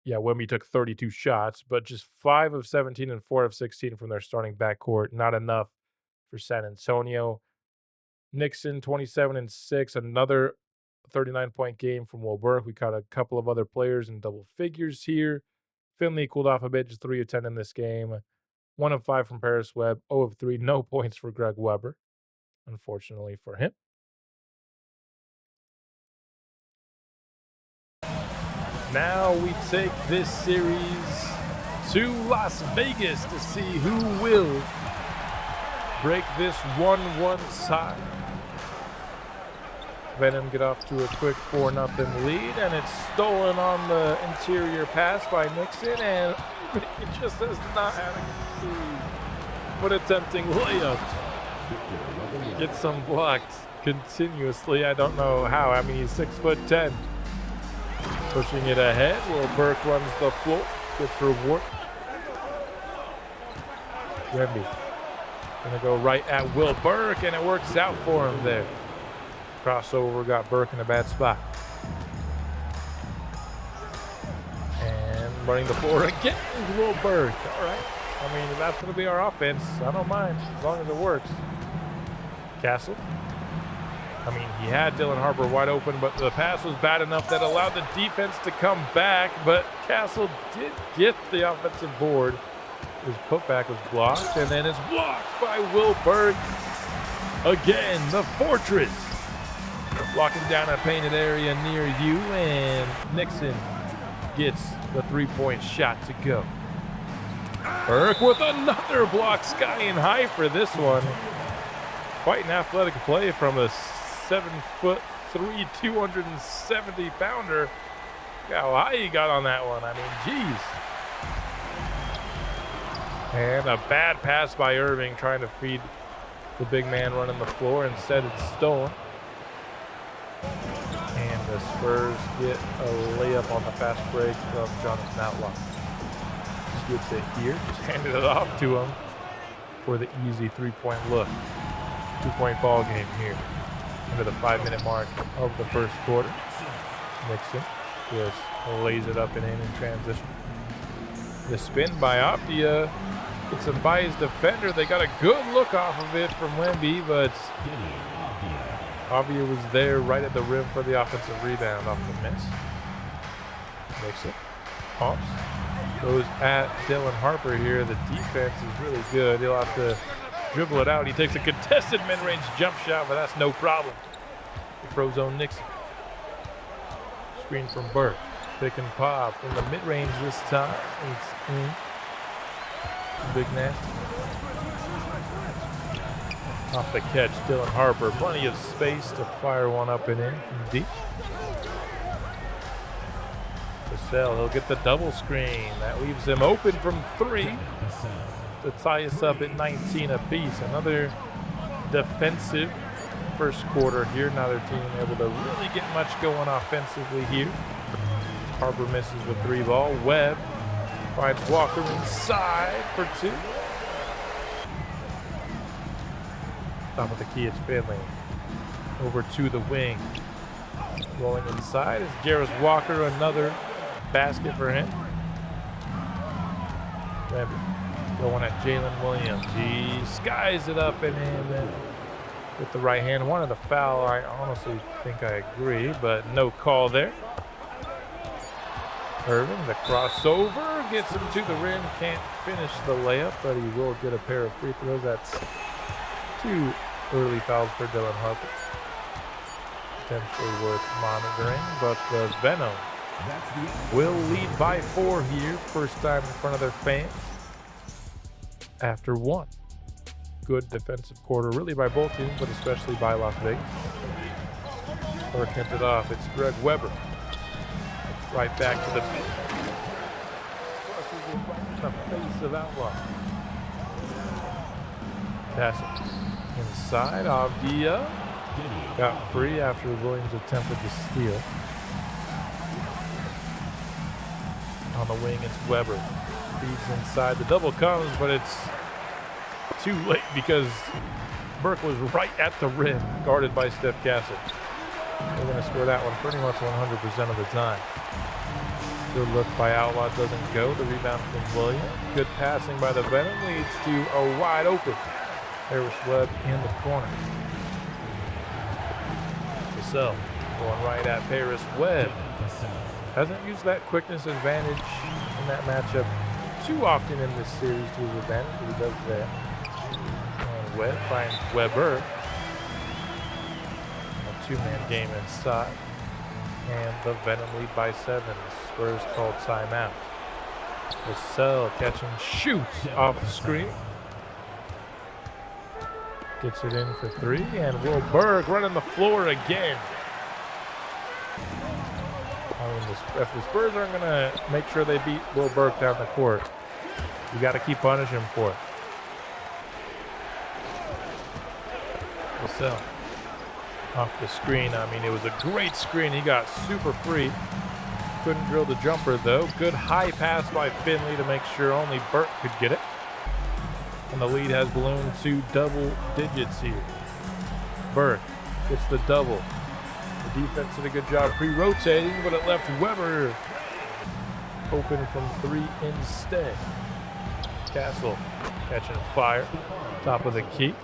yeah, Wemby took 32 shots, but just 5 of 17 and 4 of 16 from their starting backcourt. Not enough for San Antonio. Nixon, 27 and 6, another 39-point game from Will Burke. We caught a couple of other players in double figures here. Finley cooled off a bit, just 3 of 10 in this game. 1 of 5 from Paris Webb, 0 of 3, no points for Greg Weber, unfortunately for him. Now we take this series to Las Vegas to see who will break this 1-1 tie. Venom get off to a quick 4-0 lead, and it's stolen on the interior pass by Nixon, and it just does not have a key. But attempting layup. Gets some blocked continuously. I don't know how. I mean, he's 6'10". Pushing it ahead. Will Burke runs the floor. Gets reward. Wemby gonna go right at Will Burke, and it works out for him there. Crossover got Burke in a bad spot. And running the floor again is Will Burke. All right. I mean, if that's going to be our offense, I don't mind as long as it works. Castle. I mean, he had Dylan Harper wide open, but the pass was bad enough that allowed the defense to come back. But Castle did get the offensive board. His putback was blocked, and then it's blocked by Will Burke. Again, the Fortress. Blocking down a painted area near you, and Nixon gets the three-point shot to go. Burke with another block, sky and high for this one. Quite an athletic play from a 7'3", 270-pounder. Look how high he got on that one. I mean, geez. And a bad pass by Irving, trying to feed the big man running the floor. Instead, it's stolen. And the Spurs get a layup on the fast break from Jonathan Outlaw. Gets it here, just handed it off to him for the easy three-point look. 2-point ball game here under the 5-minute mark of the first quarter. Nixon just lays it up and in transition. The spin by Optia gets him by his defender. They got a good look off of it from Wemby, but Avia was there right at the rim for the offensive rebound off the miss. Nixon pumps. Goes at Dylan Harper here. The defense is really good. He'll have to dribble it out. He takes a contested mid-range jump shot, but that's no problem. Frozone Nixon. Screen from Burke. Pick and pop from the mid-range this time. It's in. Big nasty. Off the catch, Dylan Harper. Plenty of space to fire one up and in from deep. Cassell, he'll get the double screen. That leaves him open from 3 to tie us up at 19 apiece. Another defensive first quarter here. Neither team able to really get much going offensively here. Harper misses with 3 ball. Webb finds Walker inside for 2. Top of the key is Finley. Over to the wing. Rolling inside is Jarris Walker. Another basket for him. Webber going at Jalen Williams. He skies it up and in. And with the right hand. Wanted the foul. I honestly think I agree, but no call there. Irving, the crossover, gets him to the rim. Can't finish the layup, but he will get a pair of free throws. That's 2 early fouls for Dylan Harper. Potentially worth monitoring, but the Venom will lead by 4 here. First time in front of their fans after 1. Good defensive quarter, really by both teams, but especially by Las Vegas. Or kept it off. It's Greg Weber. Right back to the face of Outlaw. Castle inside. Avdia got free after Williams attempted to steal. On the wing, it's Weber. Feeds inside. The double comes, but it's too late because Burke was right at the rim, guarded by Steph Castle. They're going to score that one pretty much 100% of the time. Good look by Outlaw, doesn't go. The rebound from Williams. Good passing by the Venom leads to a wide open Harris Webb in the corner. Vassell going right at Paris Webb. Hasn't used that quickness advantage in that matchup too often in this series to his advantage, but he does that. And Webb finds Weber. A 2-man game inside. And the Venom lead by 7. Spurs called timeout. Vassell catch and shoot off the screen. Gets it in for 3. And Will Berg running the floor again. I mean, if the Spurs aren't going to make sure they beat Will Berg down the court, you got to keep punishing him for it. Vassell off the screen. I mean, it was a great screen. He got super free. Couldn't drill the jumper, though. Good high pass by Finley to make sure only Burke could get it. And the lead has ballooned to double digits here. Burke gets the double. The defense did a good job pre-rotating, but it left Weber open from 3 instead. Castle catching fire. Top of the key.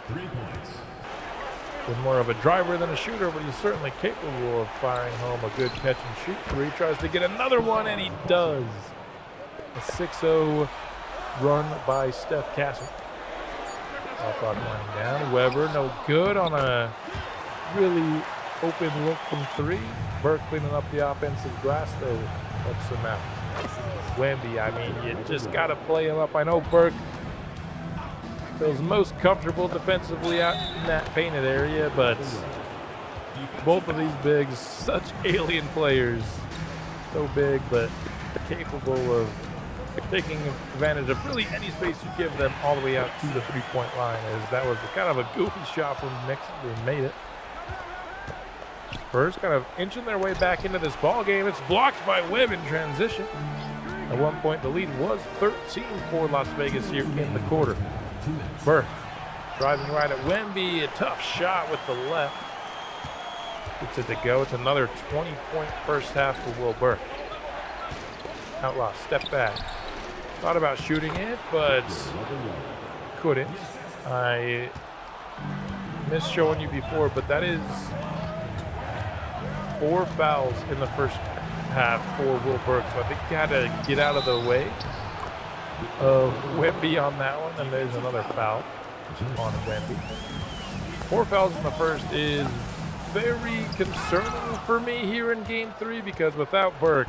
3 points. With more of a driver than a shooter, but he's certainly capable of firing home a good catch and shoot 3. Tries to get another one, and he does. A 6-0 run by Steph Castle. All clock winding down. Weber, no good on a really open look from 3. Burke cleaning up the offensive glass, though, helps him out. Wemby, I mean, you just got to play him up. I know Burke feels most comfortable defensively out in that painted area, but both of these bigs, such alien players. So big, but capable of taking advantage of really any space you give them all the way out to the 3-point line, as that was kind of a goofy shot from Nixon. They made it. Spurs kind of inching their way back into this ball game. It's blocked by Webb in transition. At one point, the lead was 13 for Las Vegas here in the quarter. Burke driving right at Wemby. A tough shot with the left. Gets it to go. It's another 20-point first half for Will Burke. Outlaw, step back. Thought about shooting it, but couldn't. I missed showing you before, but that is 4 fouls in the first half for Will Burke. So I think he had to get out of the way of Wemby on that one, and there's another foul on Wemby. 4 fouls in the first is very concerning for me here in Game 3, because without Burke,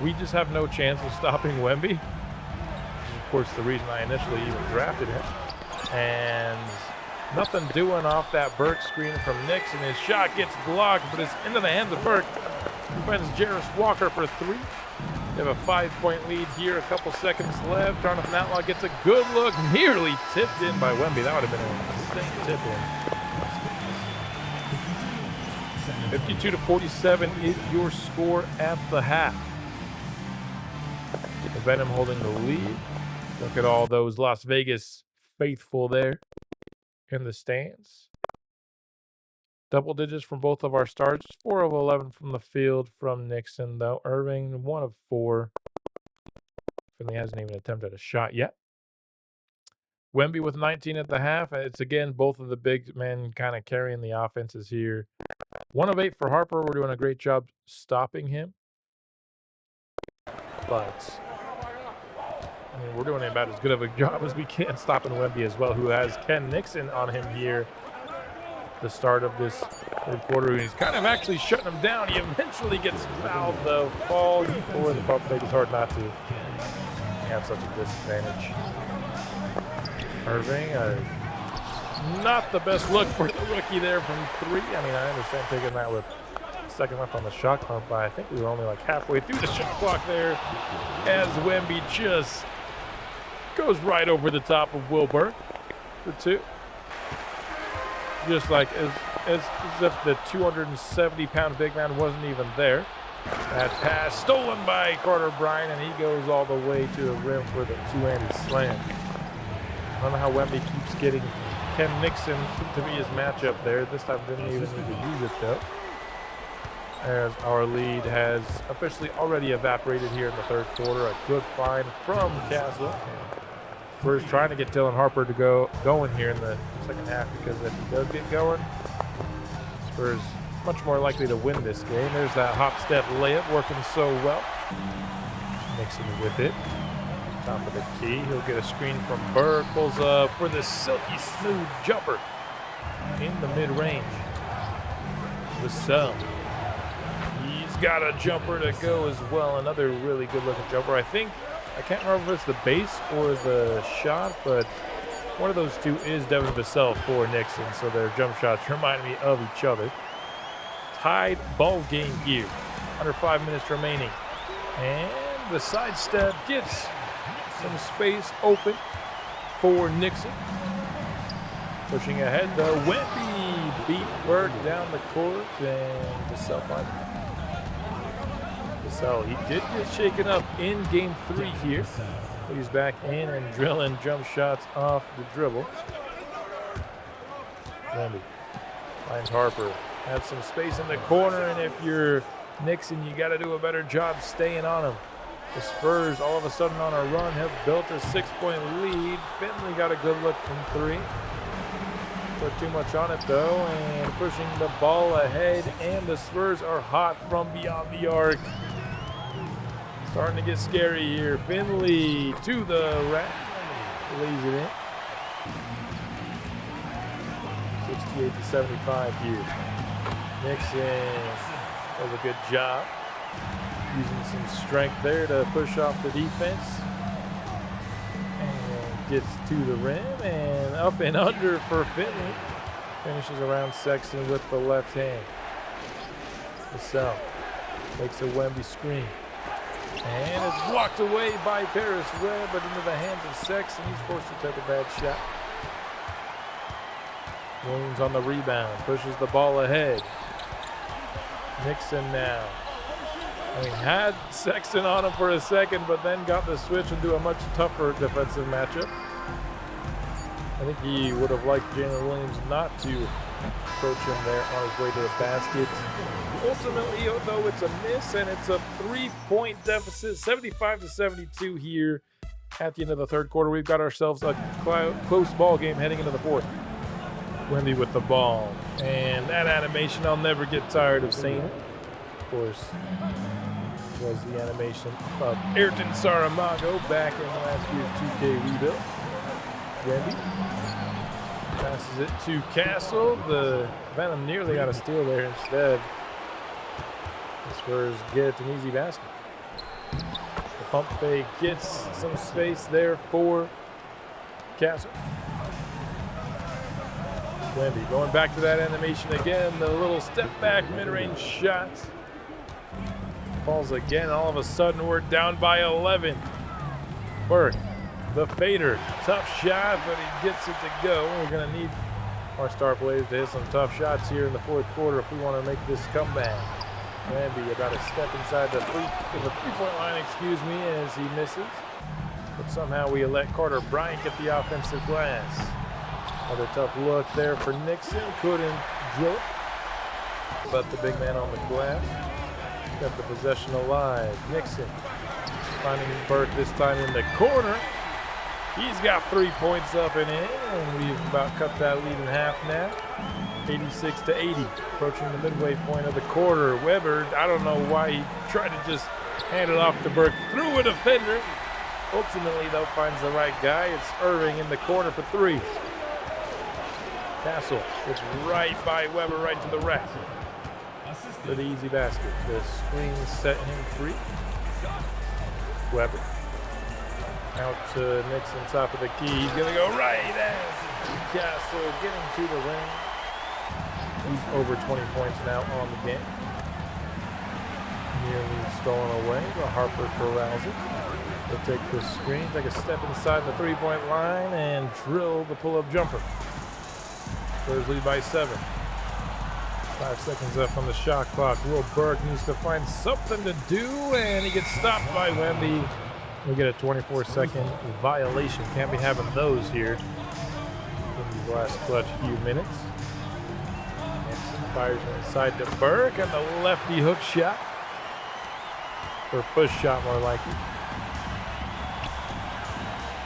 we just have no chance of stopping Wemby. Which is, of course, the reason I initially even drafted him. And nothing doing off that Burke screen from Nixon. His shot gets blocked, but it's into the hands of Burke. He finds Jarris Walker for 3. They have a 5-point lead here, a couple seconds left. Jonathan Outlaw gets a good look, nearly tipped in by Wemby. That would have been an insane tip in. 52-47 is your score at the half. The Venom holding the lead. Look at all those Las Vegas faithful there in the stands. Double digits from both of our starts. 4 of 11 from the field from Nixon, though. Irving, 1 of 4. Finley hasn't even attempted a shot yet. Wemby with 19 at the half. It's, again, both of the big men kind of carrying the offenses here. 1 of 8 for Harper. We're doing a great job stopping him. But, I mean, we're doing about as good of a job as we can stopping Wemby as well, who has Ken Nixon on him here. The start of this third quarter. He's kind of actually shutting him down. He eventually gets fouled, though. Fall for the pump fake. It's hard not to have such a disadvantage. Irving, not the best look for the rookie there from 3. I mean, I understand taking that with a second left on the shot clock, but I think we were only like halfway through the shot clock there as Wemby just goes right over the top of Wilbur for 2. Just like as if the 270-pound big man wasn't even there. That pass stolen by Carter Bryant, and he goes all the way to the rim for the two-handed slam. I don't know how Wemby keeps getting Ken Nixon to be his matchup there. This time didn't even need to use it, though. As our lead has officially already evaporated here in the third quarter. A good find from Castle. Spurs trying to get Dylan Harper to going here in the second half, because if he does get going, Spurs much more likely to win this game. There's that hop step layup working so well. Nixon with it. Top of the key. He'll get a screen from Berg. Pulls up for the silky smooth jumper in the mid-range. Vassell. He's got a jumper to go as well. Another really good looking jumper. I can't remember if it's the base or the shot, but one of those two is Devin Vassell for Nixon, so their jump shots remind me of each other. Tied ball game here. Under 5 minutes remaining. And the sidestep gets some space open for Nixon. Pushing ahead, though. Wemby beat Berg down the court, and Vassell finds it. So he did get shaken up in game 3 here. But he's back in and drilling jump shots off the dribble. Wemby finds Harper. Has some space in the corner, and if you're Nixon, you got to do a better job staying on him. The Spurs all of a sudden on a run have built a 6-point lead. Finley got a good look from 3. Put too much on it, though, and pushing the ball ahead, and the Spurs are hot from beyond the arc. Starting to get scary here. Finley to the rack. Lays it in. 68-75 here. Nixon does a good job. Using some strength there to push off the defense. And gets to the rim and up and under for Finley. Finishes around Sexton with the left hand. Vassell makes a Wemby screen. And is blocked away by Paris Webb, but into the hands of Sexton. He's forced to take a bad shot. Williams on the rebound, pushes the ball ahead. Nixon now. I mean, had Sexton on him for a second, but then got the switch into a much tougher defensive matchup. I think he would have liked Jalen Williams not to approach him there on his way to the basket. Ultimately, though, it's a miss, and it's a 3-point deficit, 75-72 here at the end of the third quarter. We've got ourselves a close ball game heading into the fourth. Wemby with the ball, and that animation, I'll never get tired of seeing it. Of course, was the animation of Ayrton Saramago back in last year's 2K rebuild. Wemby passes it to Castle. The Venom nearly got a steal there instead. The Spurs get an easy basket. The pump fake gets some space there for Castle. Wemby going back to that animation again. The little step back mid-range shot. Falls again. All of a sudden, we're down by 11. Berg, the fader. Tough shot, but he gets it to go. We're going to need our star players to hit some tough shots here in the fourth quarter if we want to make this comeback. Wemby about a step inside the three-point line, as he misses. But somehow we let Carter Bryant get the offensive glass. Another tough look there for Nixon. Couldn't drill it. But the big man on the glass kept the possession alive. Nixon finding Berg this time in the corner. He's got 3 points up and in, and we've about cut that lead in half now. 86-80, approaching the midway point of the quarter. Weber, I don't know why he tried to just hand it off to Burke through a defender. Ultimately, though, finds the right guy. It's Irving in the corner for 3. Castle gets right by Weber, right to the rack for the easy basket. The screen set him free. Weber out to Nixon, top of the key. He's going to go right as Castle getting to the ring. He's over 20 points now on the game. Nearly stolen away, but Harper corrals it. He'll take the screen, take a step inside the 3-point line, and drill the pull-up jumper. Spurs lead by 7. 5 seconds left on the shot clock. Will Burke needs to find something to do, and he gets stopped by Wemby. We get a 24-second violation. Can't be having those here in these last clutch few minutes. Hanson fires inside to Burke, and the lefty hook shot. Or push shot, more likely.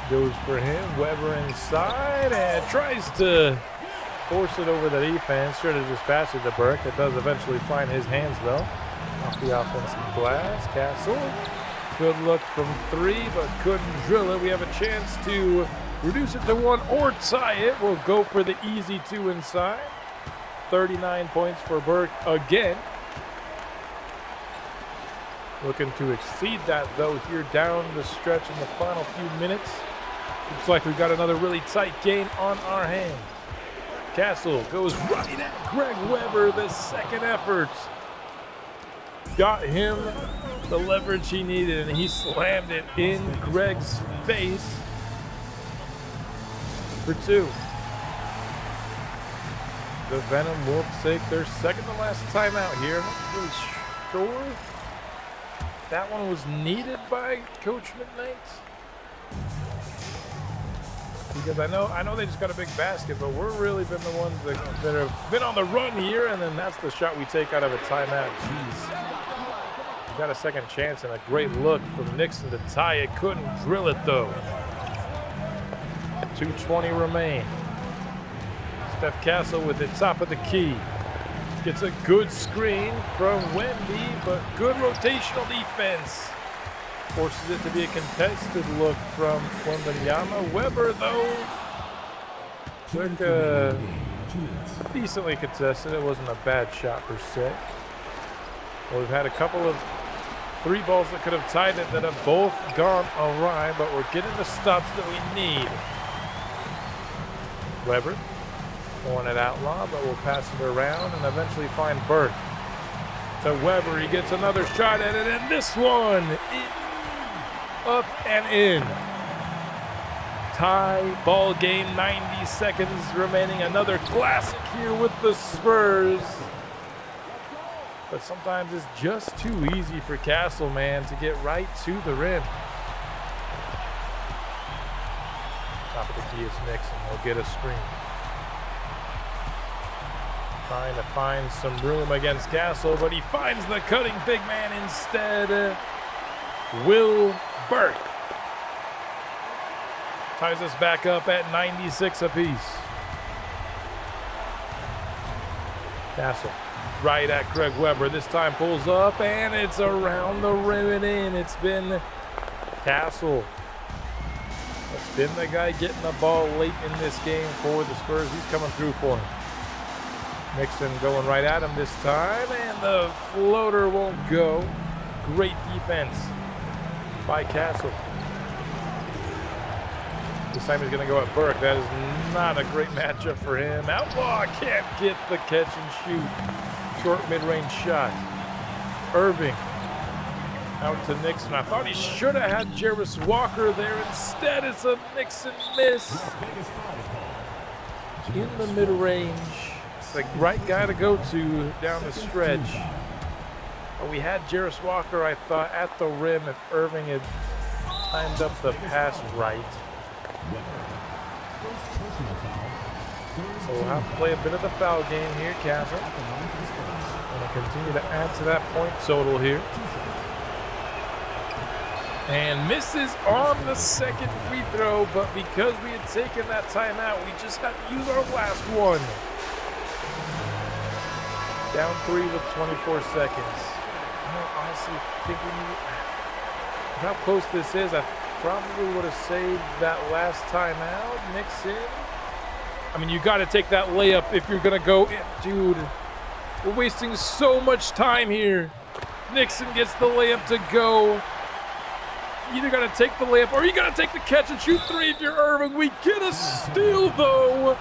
Goes for him. Weber inside and tries to force it over the defense. Should have just passed it to Burke. It does eventually find his hands, though. Off the offensive glass. Castle. Good look from 3, but couldn't drill it. We have a chance to reduce it to 1 or tie it. We'll go for the easy 2 inside. 39 points for Burke again. Looking to exceed that, though, here down the stretch in the final few minutes. Looks like we've got another really tight game on our hands. Castle goes right at Greg Weber, the second effort. Got him the leverage he needed, and he slammed it in Greg's face for 2. The Venom will take their second to last timeout here. I'm not really sure if that one was needed by Coach McKnight. Because I know they just got a big basket, but we're really been the ones that have been on the run here, and then that's the shot we take out of a timeout. Jeez. Got a second chance and a great look from Nixon to tie it. Couldn't drill it, though. 2:20 remain. Steph Castle with the top of the key. Gets a good screen from Wemby, but good rotational defense. Forces it to be a contested look from Wembanyama. Weber, though, took a decently contested. It wasn't a bad shot per se. Well, we've had a couple of 3 balls that could have tied it that have both gone awry, but we're getting the stops that we need. Weber going at Outlaw, but we'll pass it around and eventually find Burke. To Weber, he gets another shot at it, and this one up and in. Tie ball game, 90 seconds remaining. Another classic here with the Spurs. But sometimes it's just too easy for Castle, man, to get right to the rim. Top of the key is Nixon. He'll get a screen. Trying to find some room against Castle, but he finds the cutting big man instead. Will Burke ties us back up at 96 apiece. Castle right at Greg Weber. This time pulls up, and it's around the rim and in. It's been Castle. It's been the guy getting the ball late in this game for the Spurs. He's coming through for him. Nixon going right at him this time, and the floater won't go. Great defense by Castle. This time he's going to go at Burke. That is not a great matchup for him. Outlaw can't get the catch and shoot. Short mid-range shot. Irving out to Nixon. I thought he should have had Jarvis Walker there. Instead, it's a Nixon miss in the mid-range. It's the right guy to go to down the stretch. But we had Jarvis Walker, I thought, at the rim if Irving had timed up the pass right. So we'll have to play a bit of the foul game here, Castle. Going to continue to add to that point total here. And misses on the second free throw, but because we had taken that timeout, we just had to use our last one. Down 3 with 24 seconds. I honestly think we need, how close this is, I probably would have saved that last timeout. Mix in. I mean, you got to take that layup if you're going to go in. Dude, we're wasting so much time here. Nixon gets the layup to go. You either got to take the layup or you got to take the catch and shoot 3 if you're Irving. We get a steal, though,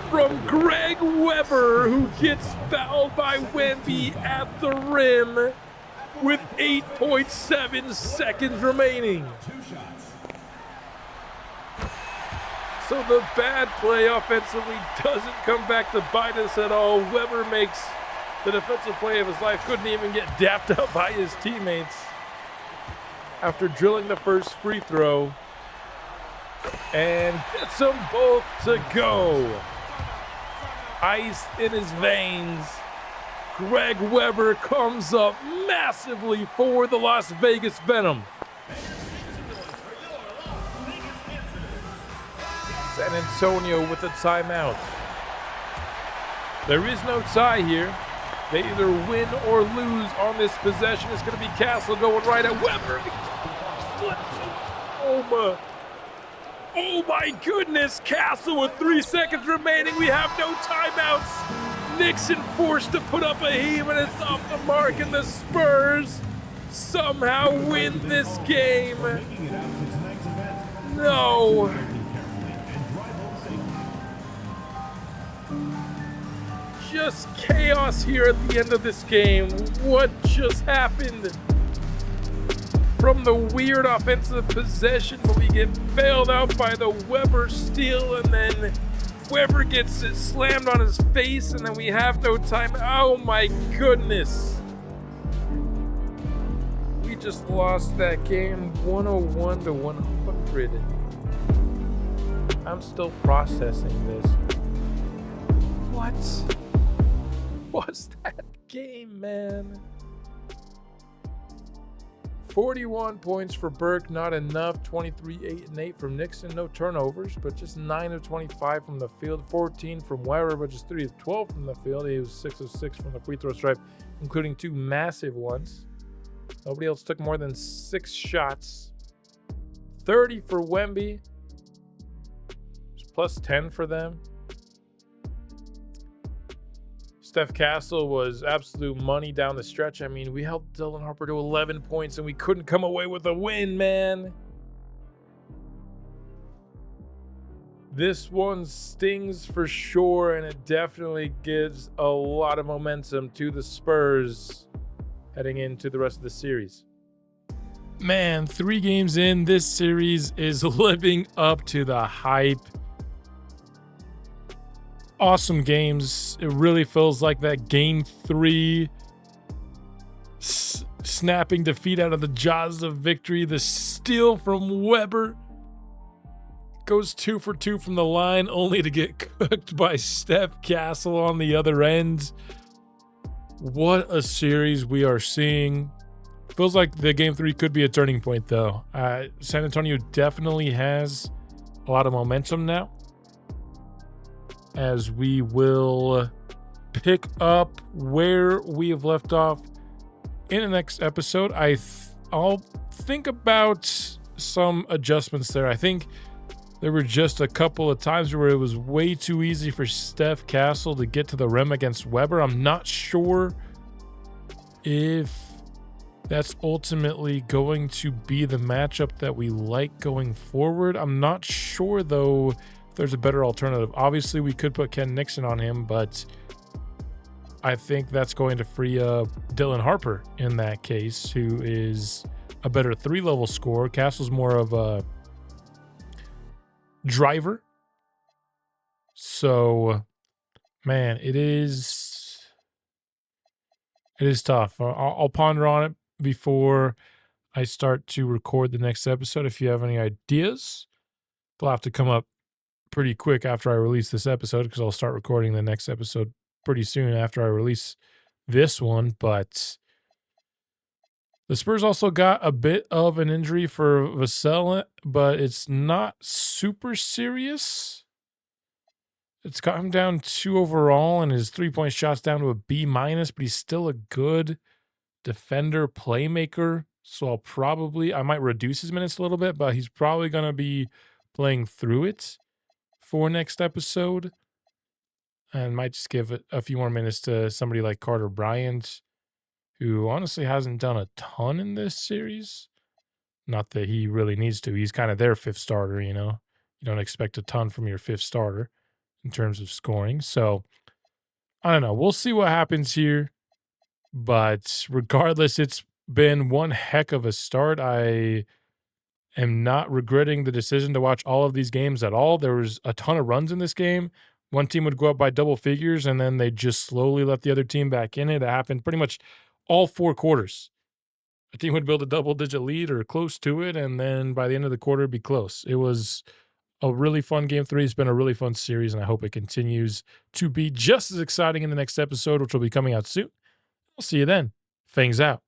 from Greg Weber, who gets fouled by Wemby at the rim with 8.7 seconds remaining. So the bad play offensively doesn't come back to bite us at all. Weber makes the defensive play of his life, couldn't even get dapped up by his teammates after drilling the first free throw, and gets them both to go. Ice in his veins. Greg Weber comes up massively for the Las Vegas Venom. San Antonio with a timeout. There is no tie here. They either win or lose on this possession. It's going to be Castle going right at Weber. Oh my goodness. Castle with 3 seconds remaining. We have no timeouts. Nixon forced to put up a heave, and it's off the mark, and the Spurs somehow win this game. No. Just chaos here at the end of this game. What just happened? From the weird offensive possession, but we get bailed out by the Weber steal, and then Weber gets it slammed on his face, and then we have no time. Oh my goodness. We just lost that game 101 to 100. I'm still processing this. What was that game, man? 41 points for Burke, not enough. 23, 8, and 8 from Nixon. No turnovers, but just 9 of 25 from the field. 14 from Weber, but just 3 of 12 from the field. He was 6 of 6 from the free throw stripe, including 2 massive ones. Nobody else took more than 6 shots. 30 for Wemby. Plus 10 for them. Steph Castle was absolute money down the stretch. I mean, we held Dylan Harper to 11 points and we couldn't come away with a win, man. This one stings for sure, and it definitely gives a lot of momentum to the Spurs heading into the rest of the series. Man, 3 games in, this series is living up to the hype. Awesome games. It really feels like that game 3 snapping defeat out of the jaws of victory. The steal from Weber goes 2 for 2 from the line, only to get cooked by Steph Castle on the other end. What a series we are seeing. Feels like the game 3 could be a turning point, though. San Antonio definitely has a lot of momentum now, as we will pick up where we have left off in the next episode. I'll think about some adjustments there. I think there were just a couple of times where it was way too easy for Steph Castle to get to the rim against Weber. I'm not sure if that's ultimately going to be the matchup that we like going forward. I'm not sure, though, there's a better alternative. Obviously, we could put Ken Nixon on him, but I think that's going to free up Dylan Harper in that case, who is a better 3-level scorer. Castle's more of a driver. So, man, it is tough. I'll ponder on it before I start to record the next episode. If you have any ideas, they'll have to come up pretty quick after I release this episode, because I'll start recording the next episode pretty soon after I release this one. But The Spurs also got a bit of an injury for Vassell, but it's not super serious. It's got him down 2 overall, and his 3-point shot's down to a B minus, but he's still a good defender, playmaker. So I might reduce his minutes a little bit, but he's probably going to be playing through it for next episode. And might just give it a few more minutes to somebody like Carter Bryant, who honestly hasn't done a ton in this series. Not that he really needs to. He's kind of their fifth starter, you know. You don't expect a ton from your fifth starter in terms of scoring. So I don't know. We'll see what happens here. But regardless, it's been one heck of a start. I am not regretting the decision to watch all of these games at all. There was a ton of runs in this game. One team would go up by double figures, and then they just slowly let the other team back in it. It happened pretty much all 4 quarters. A team would build a double-digit lead or close to it, and then by the end of the quarter, it'd be close. It was a really fun Game 3. It's been a really fun series, and I hope it continues to be just as exciting in the next episode, which will be coming out soon. I'll see you then. Fangs out.